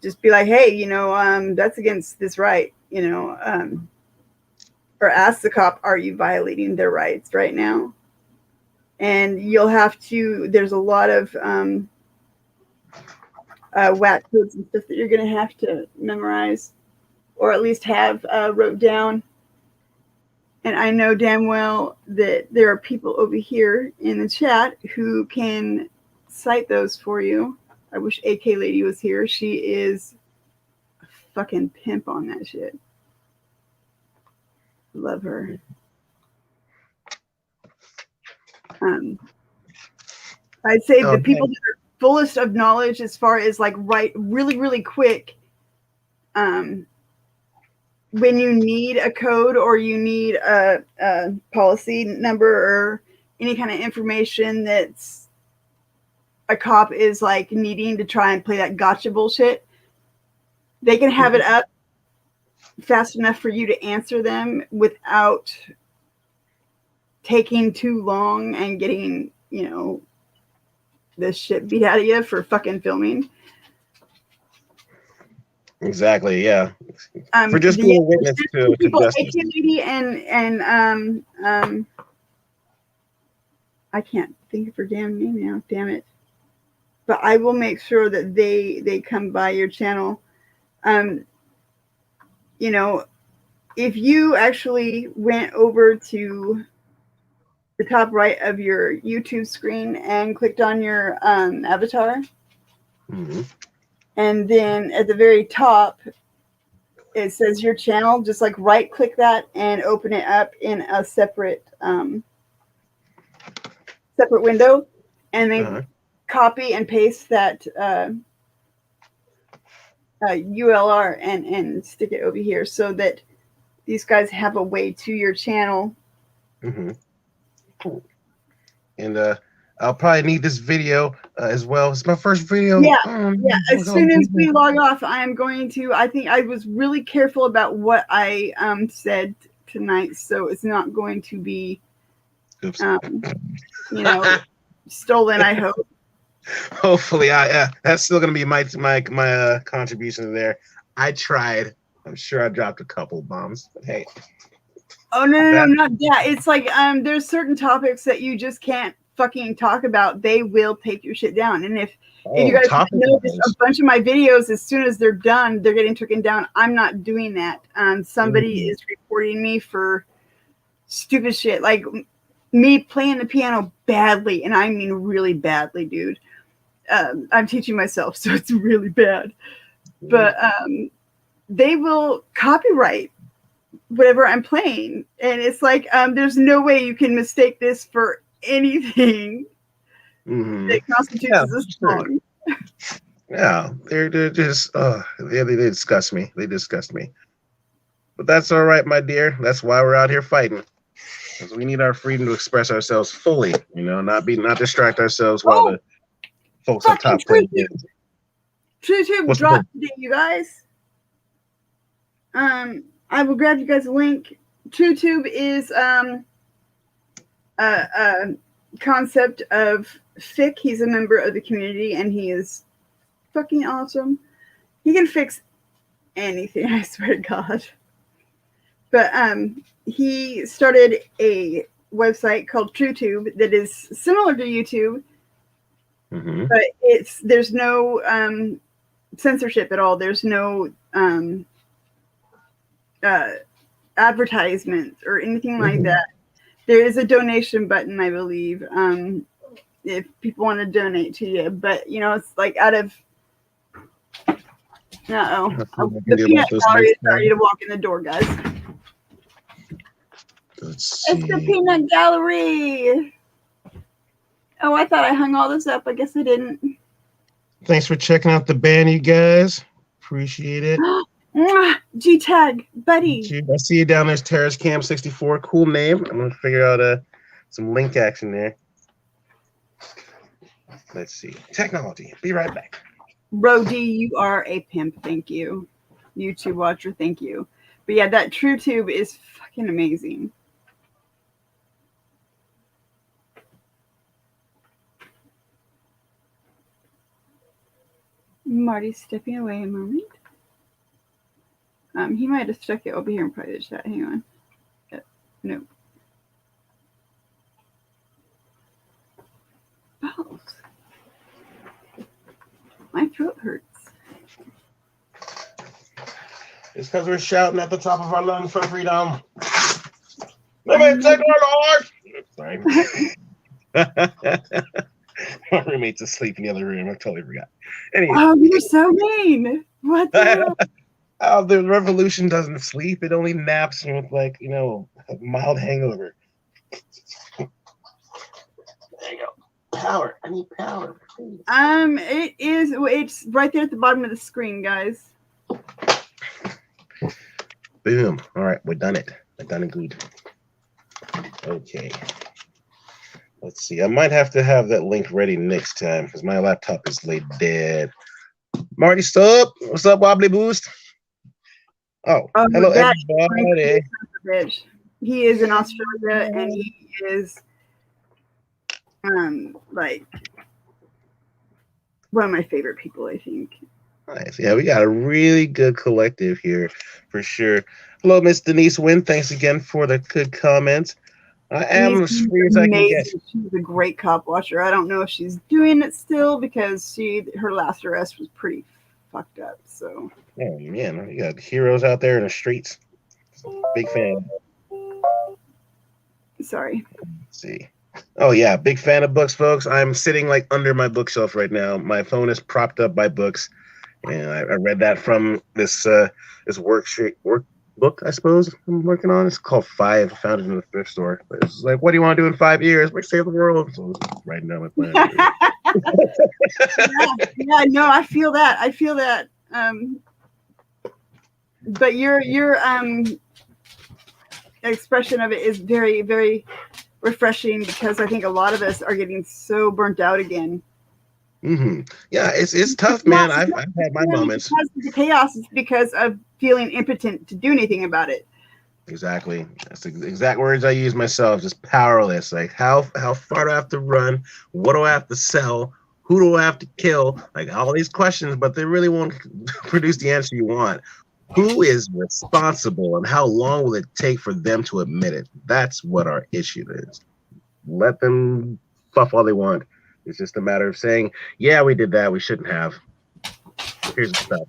Just be like, hey, you know, that's against this right, you know, or ask the cop, are you violating their rights right now? And you'll have to, there's a lot of WAC codes and stuff that you're going to have to memorize, or at least have wrote down. And I know damn well that there are people over here in the chat who can cite those for you. I wish AK Lady was here. She is a fucking pimp on that shit. Love her. I'd say the people that are fullest of knowledge as far as like write really, really quick. When you need a code or you need a policy number or any kind of information that's a cop is like needing to try and play that gotcha bullshit, they can have it up fast enough for you to answer them without taking too long and getting, you know, the shit beat out of you for fucking filming. Exactly. Yeah. For just being a witness to justice. And I can't think of her damn name now. Damn it. But I will make sure that they come by your channel. You know, if you actually went over to the top right of your YouTube screen and clicked on your avatar, and then at the very top it says your channel, just like right click that and open it up in a separate window, and then copy and paste that ULR and stick it over here so that these guys have a way to your channel. Cool. And I'll probably need this video as well. It's my first video. Yeah. As soon as we log off, I am going to. I think I was really careful about what I said tonight, so it's not going to be, you know, stolen. I hope. Hopefully, that's still gonna be my contribution there. I tried. I'm sure I dropped a couple bombs, but hey. Oh no, not that. It's like there's certain topics that you just can't fucking talk about. They will take your shit down. And if you guys notice, a bunch of my videos, as soon as they're done, they're getting taken down. I'm not doing that. Somebody is reporting me for stupid shit, like me playing the piano badly, and I mean really badly, dude. I'm teaching myself, so it's really bad. But they will copyright whatever I'm playing, and it's like there's no way you can mistake this for anything that constitutes as a song. Yeah, they're just they disgust me. They disgust me. But that's all right, my dear. That's why we're out here fighting. Because we need our freedom to express ourselves fully, you know, not distract ourselves while the folks up top play games. TrueTube dropped today, you guys. I will grab you guys a link. TrueTube is a concept of Fick. He's a member of the community, and he is fucking awesome. He can fix anything, I swear to God. But he started a website called TrueTube that is similar to YouTube, but there's no censorship at all. There's no advertisements or anything like that. There is a donation button, I believe, if people want to donate to you. But you know, it's like out of the peanut gallery is ready to walk in the door, guys. It's the peanut gallery. Oh, I thought I hung all this up. I guess I didn't. Thanks for checking out the band, you guys. Appreciate it. G-Tag, buddy. I see you down there, Terrace Cam 64. Cool name. I'm gonna figure out some link action there. Let's see. Technology. Be right back. Rody, you are a pimp. Thank you. YouTube watcher, thank you. But yeah, that TrueTube is fucking amazing. Marty's stepping away a moment. He might have stuck it over here in private chat. Hang on. No. Balls. My throat hurts. It's because we're shouting at the top of our lungs for freedom. Let me take our lives. Sorry. My roommate's asleep in the other room. I totally forgot. Anyway. Oh, you're so mean. What the hell? The revolution doesn't sleep. It only naps with, like, you know, a mild hangover. There you go. Power. I need power. Please. It's right there at the bottom of the screen, guys. Boom. All right, we're done it. We're done it good. Okay. Let's see. I might have to have that link ready next time because my laptop is laid dead. Marty Stubb, what's up, Wobbly Boost? Oh, hello, that everybody. bitch. He is in Australia, and he is like one of my favorite people, I think. Nice. Yeah, we got a really good collective here for sure. Hello, Miss Denise Wynn. Thanks again for the good comments. I am as free as I can get. She's a great cop watcher. I don't know if she's doing it still because her last arrest was pretty fucked up. So. Oh man, you got heroes out there in the streets. Big fan. Sorry. Let's see. Oh yeah, big fan of books, folks. I'm sitting like under my bookshelf right now. My phone is propped up by books, and I read that from this workbook, I suppose I'm working on. It's called Five. I found it in the thrift store. But it's like, what do you want to do in 5 years? Like save the world. So I'm writing down my plan. yeah, no, I feel that. But your expression of it is very, very refreshing because I think a lot of us are getting so burnt out again. Mm-hmm. Yeah, it's tough, man. I've had my moments. Because of the chaos is because of feeling impotent to do anything about it. Exactly. That's the exact words I use myself. Just powerless. Like how far do I have to run? What do I have to sell? Who do I have to kill? Like all these questions, but they really won't produce the answer you want. Who is responsible and how long will it take for them to admit it? That's what our issue is. Let them fluff all they want. It's just a matter of saying, yeah, we did that. We shouldn't have. Here's the stuff.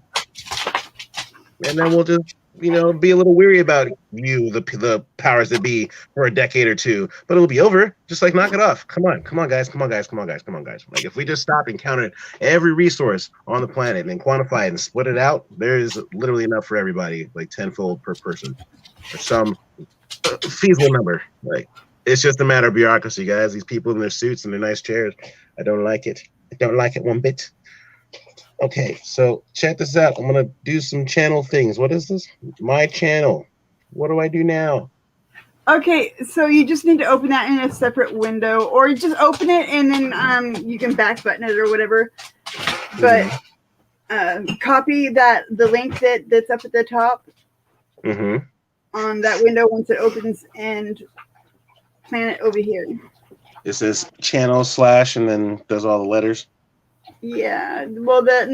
And then we'll just, be a little weary about you, the powers that be, for a decade or two. But it'll be over. Just like knock it off. Come on, guys. Like if we just stopped and counted every resource on the planet and then quantified and split it out, there's literally enough for everybody, like tenfold per person, or some feasible number. Like it's just a matter of bureaucracy, guys. These people in their suits and their nice chairs. I don't like it. I don't like it one bit. Okay, so check this out. I'm gonna do some channel things. What is this? My channel. What do I do now? Okay, so you just need to open that in a separate window, or just open it and then you can back button it or whatever. But copy the link that's up at the top on that window once it opens and plant it over here. It says channel / and then does all the letters. Yeah, well, right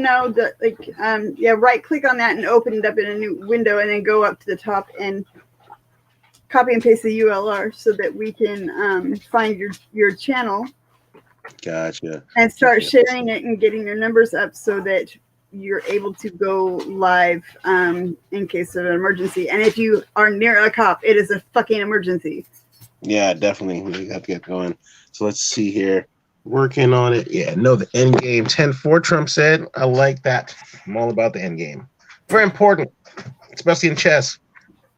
click on that and open it up in a new window, and then go up to the top and copy and paste the URL so that we can find your channel. Gotcha. And start sharing it and getting your numbers up so that you're able to go live in case of an emergency. And if you are near a cop, it is a fucking emergency. Yeah, definitely. We have to get going. So let's see here. Working on it. Yeah, no, the end game. 10-4, Trump said. I like that. I'm all about the end game. Very important, especially in chess.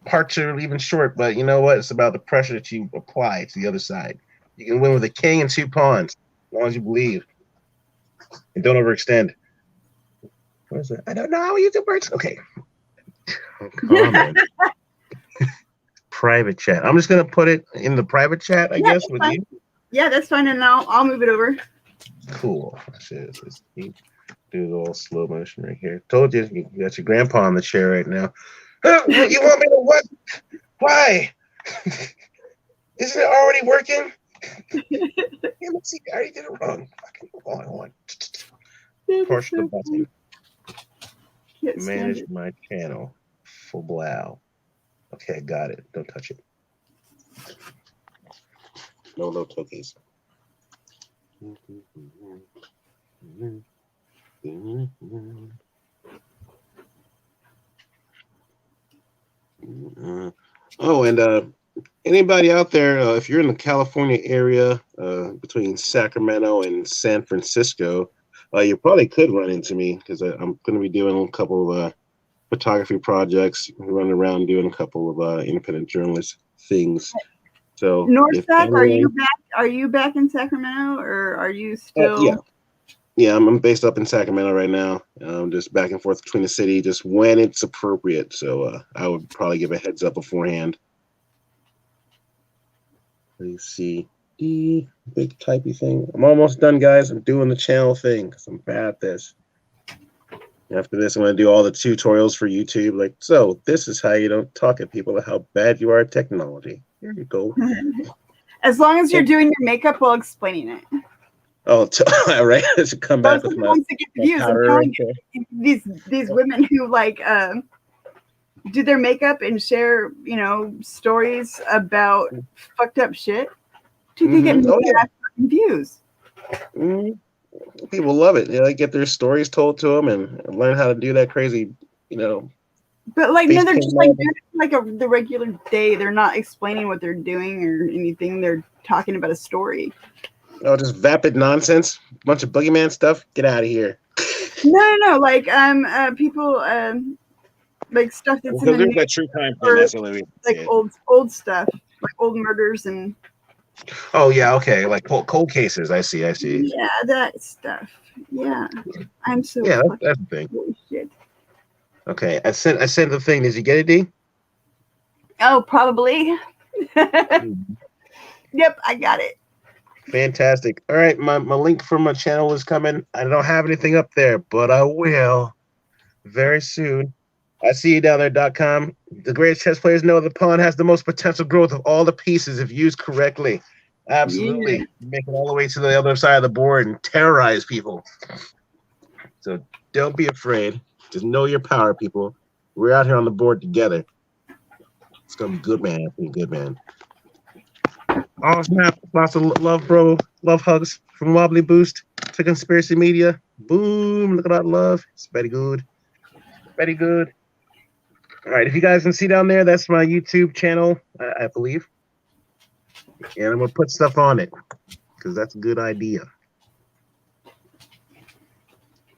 Parts are even short, but you know what? It's about the pressure that you apply to the other side. You can win with a king and 2 pawns, as long as you believe. And don't overextend. What is it? I don't know how you do words. Okay. Comment. Private chat. I'm just going to put it in the private chat, I guess, with you. Yeah, that's fine, and I'll move it over. Cool. Shit, do a little slow motion right here. Told you, you got your grandpa on the chair right now. You want me to what? Why? Isn't it already working? Yeah, let's see. I already did it wrong. Hold on. Push the button. Manage my channel. Full blow. Okay, got it. Don't touch it. No cookies. And anybody out there, if you're in the California area, between Sacramento and San Francisco, you probably could run into me because I'm going to be doing a couple of photography projects, running around doing a couple of independent journalist things. So Northside, are you back in Sacramento, or are you still? Yeah, I'm based up in Sacramento right now. Just back and forth between the city, just when it's appropriate. So I would probably give a heads up beforehand. Let's see. D, big typey thing. I'm almost done, guys. I'm doing the channel thing because I'm bad at this. After this, I'm going to do all the tutorials for YouTube. Like, so this is how you don't talk at people about how bad you are at technology. Here you go. As long as you're doing your makeup while explaining it. Oh, all right. I should come back Those with are the ones that get the views. I'm telling you, these women who like do their makeup and share, you know, stories about fucked up shit. Dude, they get fucking views. People love it. They get their stories told to them and learn how to do that crazy, you know. But like, no, they're just like doing it like the regular day. They're not explaining what they're doing or anything. They're talking about a story. Oh, just vapid nonsense, bunch of boogeyman stuff. Get out of here. No, like people like stuff that's in the news, that true crime thing. That's the only way. Like old stuff, like old murders and. Oh yeah, okay, like cold cases. I see. Yeah, that stuff. Yeah, I'm so. Yeah, that's the thing. Shit. Okay, I sent the thing. Did you get it, D? Oh, probably. Yep, I got it. Fantastic. All right, my link for my channel is coming. I don't have anything up there, but I will very soon. I see you down there.com. The greatest chess players know the pawn has the most potential growth of all the pieces if used correctly. Absolutely. Yeah. Make it all the way to the other side of the board and terrorize people. So don't be afraid. Just know your power, people. We're out here on the board together. It's going to be good, man. It's going to be good, man. Oh, snap. Lots of love, bro. Love hugs from Wobbly Boost to Conspiracy Media. Boom. Look at that love. It's very good. Very good. All right. If you guys can see down there, that's my YouTube channel, I believe. And I'm going to put stuff on it because that's a good idea.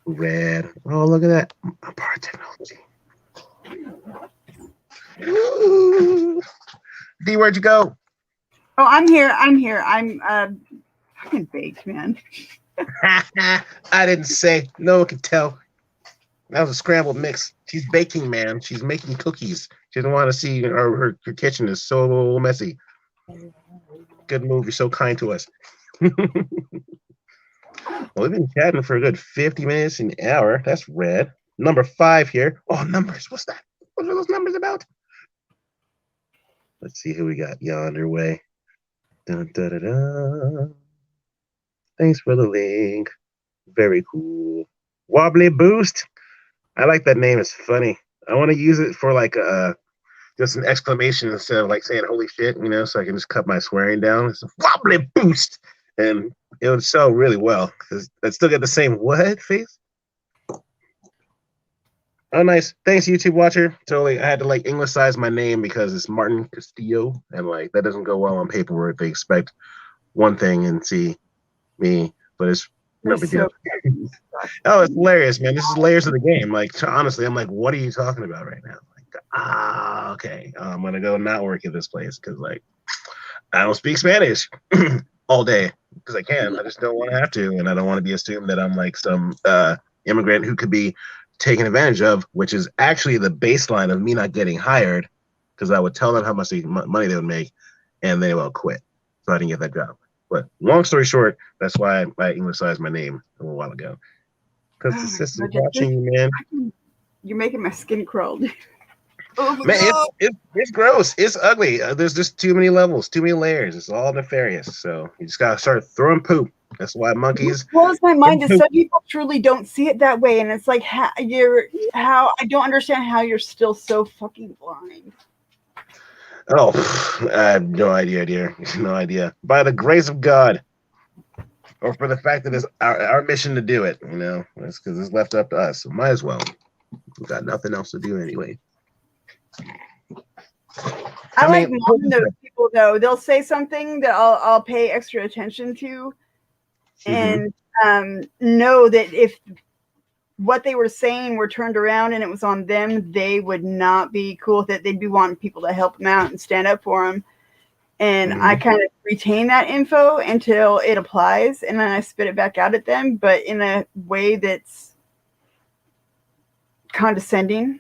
Red. Oh, look at that. I'm part of technology. Ooh. D, where'd you go? Oh, I'm here. I'm fucking baked, man. I didn't say. No one could tell. That was a scrambled mix. She's baking, man. She's making cookies. She doesn't want to see her kitchen is so messy. Good move. You're so kind to us. Well, we've been chatting for a good 50 minutes, an hour. That's red. Number 5 here. Oh, numbers. What's that? What are those numbers about? Let's see who we got yonder way. Dun, dun, dun, dun. Thanks for the link. Very cool. Wobbly Boost. I like that name. It's funny. I want to use it for like just an exclamation instead of like saying holy shit, you know, so I can just cut my swearing down. It's a Wobbly Boost. And it would sell really well because I'd still get the same what face. Oh, nice. Thanks, YouTube watcher. Totally. I had to like Englishsize my name because it's Martin Castillo, and like that doesn't go well on paperwork. They expect one thing and see me, but it's no big deal. Oh, it's hilarious, man. This is layers of the game. Like honestly, I'm like, what are you talking about right now? Like, okay. I'm gonna go not work at this place because like I don't speak Spanish all day because I can. I just don't want to have to, and I don't want to be assumed that I'm like some immigrant who could be taken advantage of, which is actually the baseline of me not getting hired because I would tell them how much money they would make and they will quit. So I didn't get that job. But long story short, that's why I Englishized my name a little while ago. Because the system's watching you, man. You're making my skin crawl. Oh my man, God. it's gross. It's ugly. There's just too many levels, too many layers. It's all nefarious. So you just gotta start throwing poop. That's why monkeys. What blows my mind is some people truly don't see it that way, and it's like how I don't understand how you're still so fucking blind. Oh, I have no idea, dear. No idea. By the grace of God, or for the fact that it's our mission to do it, you know, it's because it's left up to us. So might as well. We've got nothing else to do anyway. I like mocking those people though. They'll say something that I'll pay extra attention to, and know that if what they were saying were turned around and it was on them, they would not be cool with it. They'd be wanting people to help them out and stand up for them. And I kind of retain that info until it applies, and then I spit it back out at them, but in a way that's condescending.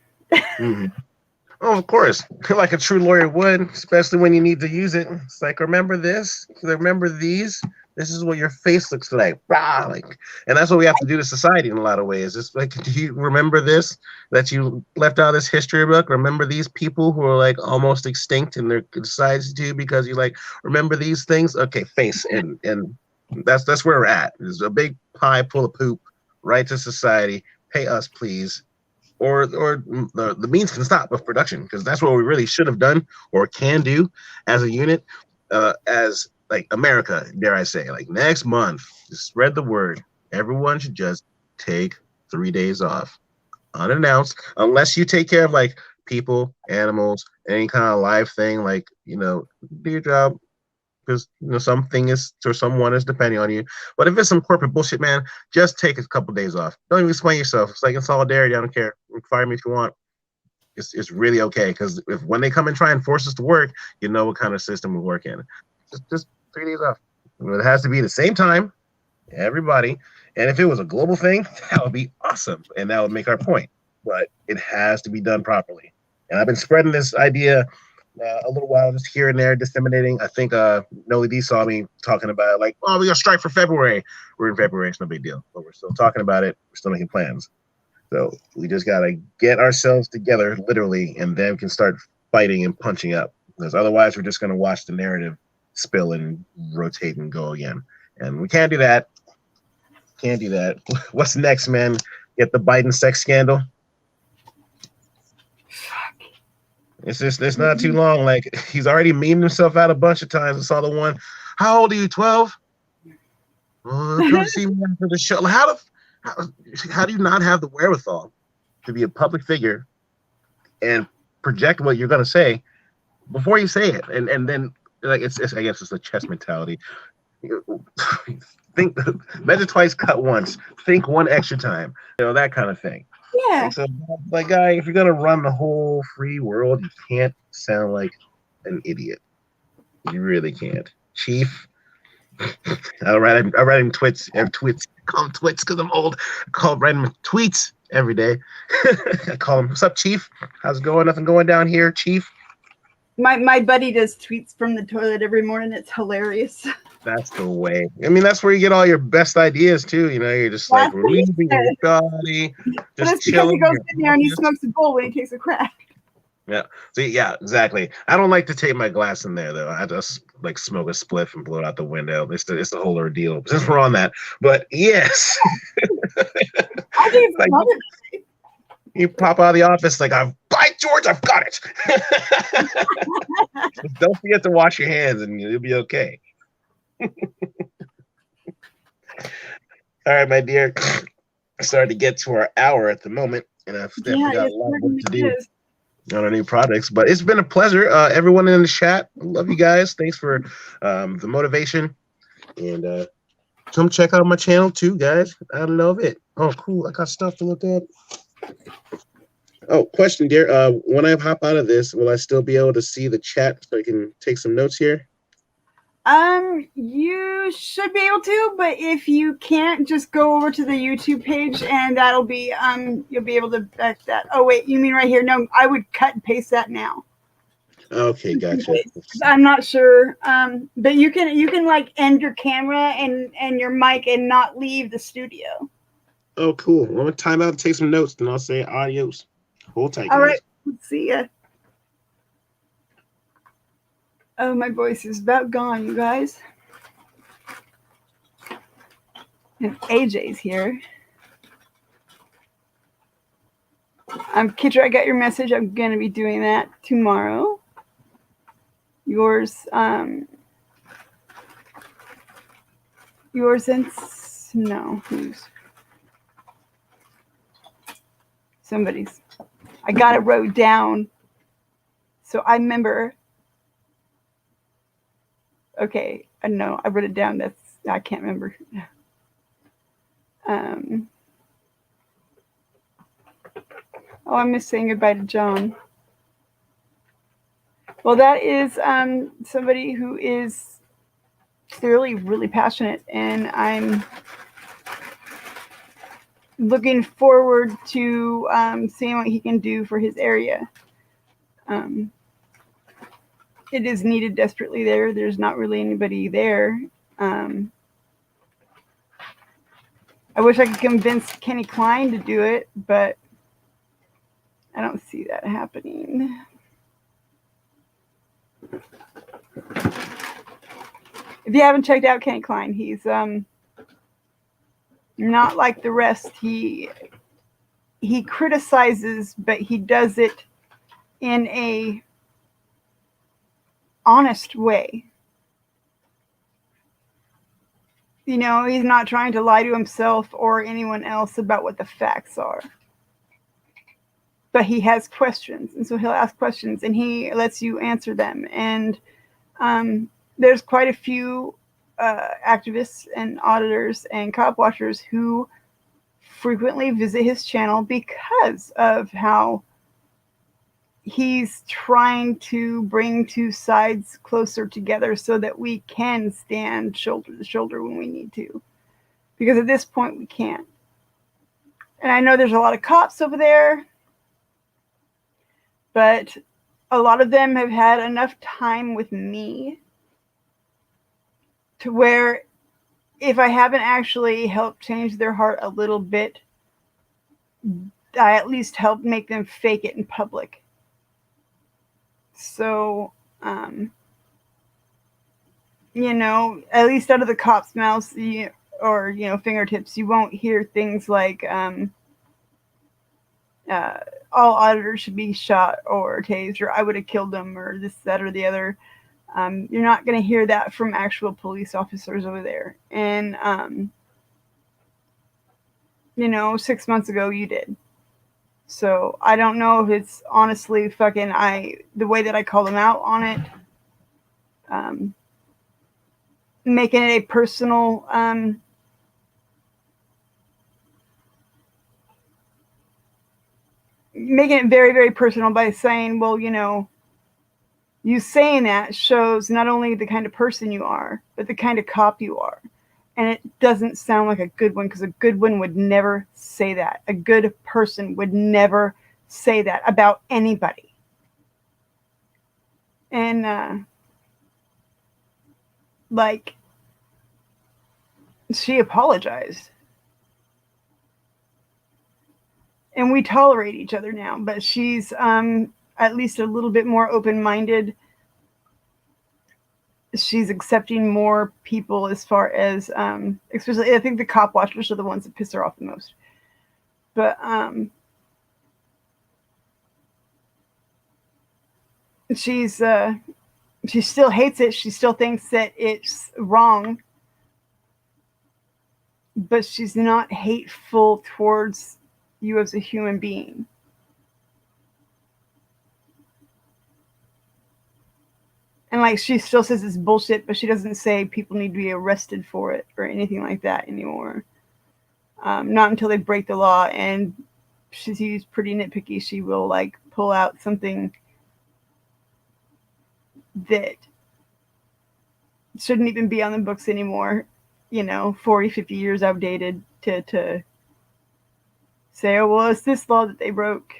Oh, of course, like a true lawyer would, especially when you need to use it. It's like, remember this? Remember these? This is what your face looks like. Rah, like, and that's what we have to do to society in a lot of ways. It's like, do you remember this that you left out of this history book? Remember these people who are like almost extinct and they're decided to because you like remember these things? Okay, face and that's where we're at. There's a big pie full of poop. Right to society. Pay us, please. Or the means can stop with production because that's what we really should have done or can do as a unit, as like America, dare I say, like next month, just spread the word. Everyone should just take 3 days off, unannounced, unless you take care of like people, animals, any kind of live thing, like do your job because something is or someone is depending on you. But if it's some corporate bullshit, man, just take a couple days off. Don't even explain yourself. It's like in solidarity. I don't care. Fire me if you want. It's really okay because if when they come and try and force us to work, you know what kind of system we work in. Just 3 days off. It has to be the same time, everybody. And if it was a global thing, that would be awesome, and that would make our point. But it has to be done properly. And I've been spreading this idea a little while, just here and there, disseminating. I think Noli D saw me talking about it, like, oh, we're gonna strike for February. We're in February, it's no big deal, but we're still talking about it. We're still making plans. So we just gotta get ourselves together, literally, and then we can start fighting and punching up. Because otherwise, we're just gonna watch the narrative spill and rotate and go again. And we can't do that. Can't do that. What's next, man? Get the Biden sex scandal. It's not too long. Like he's already memed himself out a bunch of times. I saw the one. How old are you? 12. Come see me after the show. How do you not have the wherewithal to be a public figure and project what you're gonna say before you say it? And then like it's I guess it's a chess mentality. Think measure twice, cut once. Think one extra time. That kind of thing. Yeah. Like, so, like, guy, if you're gonna run the whole free world, you can't sound like an idiot. You really can't, Chief. I write him tweets. I call him twits because I'm old. I write him tweets every day. I call him, "What's up, Chief? How's it going? Nothing going down here, Chief." My buddy does tweets from the toilet every morning. It's hilarious. That's the way. I mean, that's where you get all your best ideas too. You're just like relieving your body, just chilling. He goes in there and he smokes a bowl when he takes a crack. Yeah. See, yeah, exactly. I don't like to take my glass in there though. I just like smoke a spliff and blow it out the window. It's the whole ordeal. Since we're on that, but yes. I think it's like, you pop out of the office like, by George, I've got it. Don't forget to wash your hands and you'll be okay. All right, my dear. I started to get to our hour at the moment, and I've definitely got a lot of work to do on our new projects. But it's been a pleasure. Everyone in the chat, love you guys. Thanks for the motivation, and come check out my channel too, guys. I love it. Oh, cool! I got stuff to look up. Oh, question, dear. When I hop out of this, will I still be able to see the chat so I can take some notes here? You should be able to, but if you can't, just go over to the YouTube page and that'll be, you'll be able to back that. Oh, wait, you mean right here? No, I would cut and paste that now. Okay, gotcha. I'm not sure. But you can like end your camera and your mic and not leave the studio. Oh, cool. I'm gonna time out and take some notes, then I'll say adios. Hold tight, guys. All right, see ya. Oh, my voice is about gone, you guys. And AJ's here. Kitra, I got your message. I'm going to be doing that tomorrow. Yours and no, who's? Somebody's. I got it wrote down. So I remember. Okay, I know. I wrote it down. I can't remember. Oh, I miss saying goodbye to John. Well, that is somebody who is clearly really passionate, and I'm looking forward to seeing what he can do for his area. It is needed desperately there. There's not really anybody there. I wish I could convince Kenny Klein to do it, but I don't see that happening. If you haven't checked out Kenny Klein, he's not like the rest. He criticizes, but he does it in a honest way. You know, he's not trying to lie to himself or anyone else about what the facts are. But he has questions, and so he'll ask questions, and he lets you answer them. And there's quite a few activists and auditors and cop watchers who frequently visit his channel because of how he's trying to bring two sides closer together so that we can stand shoulder to shoulder when we need to. Because at this point, we can't. And I know there's a lot of cops over there, but a lot of them have had enough time with me to where if I haven't actually helped change their heart a little bit, I at least help make them fake it in public. So, you know, at least out of the cops' mouths or, you know, fingertips, you won't hear things like all auditors should be shot or tased, or I would have killed them, or this, that, or the other. You're not going to hear that from actual police officers over there. And, you know, 6 months ago you did. So I don't know if it's honestly fucking the way that I call them out on it, making it a personal, making it very, very personal by saying, well, you know, you saying that shows not only the kind of person you are, but the kind of cop you are. And it doesn't sound like a good one, because a good one would never say that. A good person would never say that about anybody. And, like, she apologized. And we tolerate each other now, but she's at least a little bit more open-minded. She's accepting more people as far as, especially, I think the cop watchers are the ones that piss her off the most. But she still hates it. She still thinks that it's wrong. But she's not hateful towards you as a human being. And like, she still says it's bullshit, but she doesn't say people need to be arrested for it or anything like that anymore. Not until they break the law. And she's pretty nitpicky. She will like pull out something that shouldn't even be on the books anymore. You know, 40, 50 years outdated to say, oh, well, it's this law that they broke.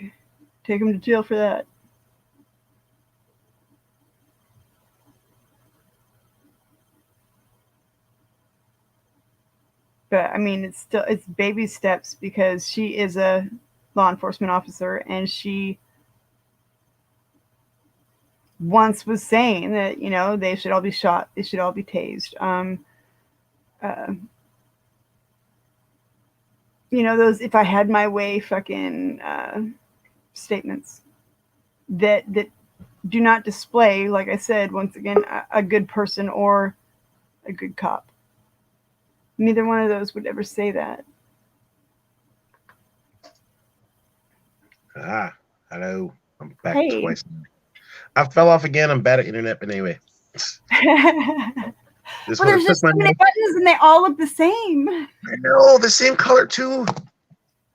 Take them to jail for that. But I mean, it's baby steps, because she is a law enforcement officer, and she once was saying that, you know, they should all be shot, they should all be tased. You know, those "if I had my way" fucking statements that do not display, like I said, once again, a good person or a good cop. Neither one of those would ever say that. Hello. I'm back Hey. twice. I fell off again. I'm bad at internet, but anyway. Well, there's just so many buttons and they all look the same. I know, the same color too.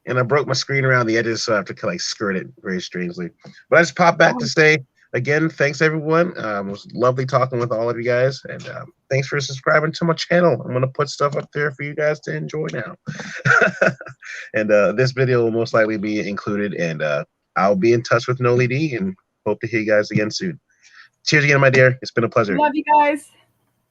And I broke my screen around the edges, so I have to like skirt it very strangely. But I just popped back to say again, thanks everyone. It was lovely talking with all of you guys, and thanks for subscribing to my channel. I'm gonna put stuff up there for you guys to enjoy now. And this video will most likely be included, and I'll be in touch with Noli D, and Hope to hear you guys again soon. Cheers again, my dear. It's been a pleasure. Love you guys.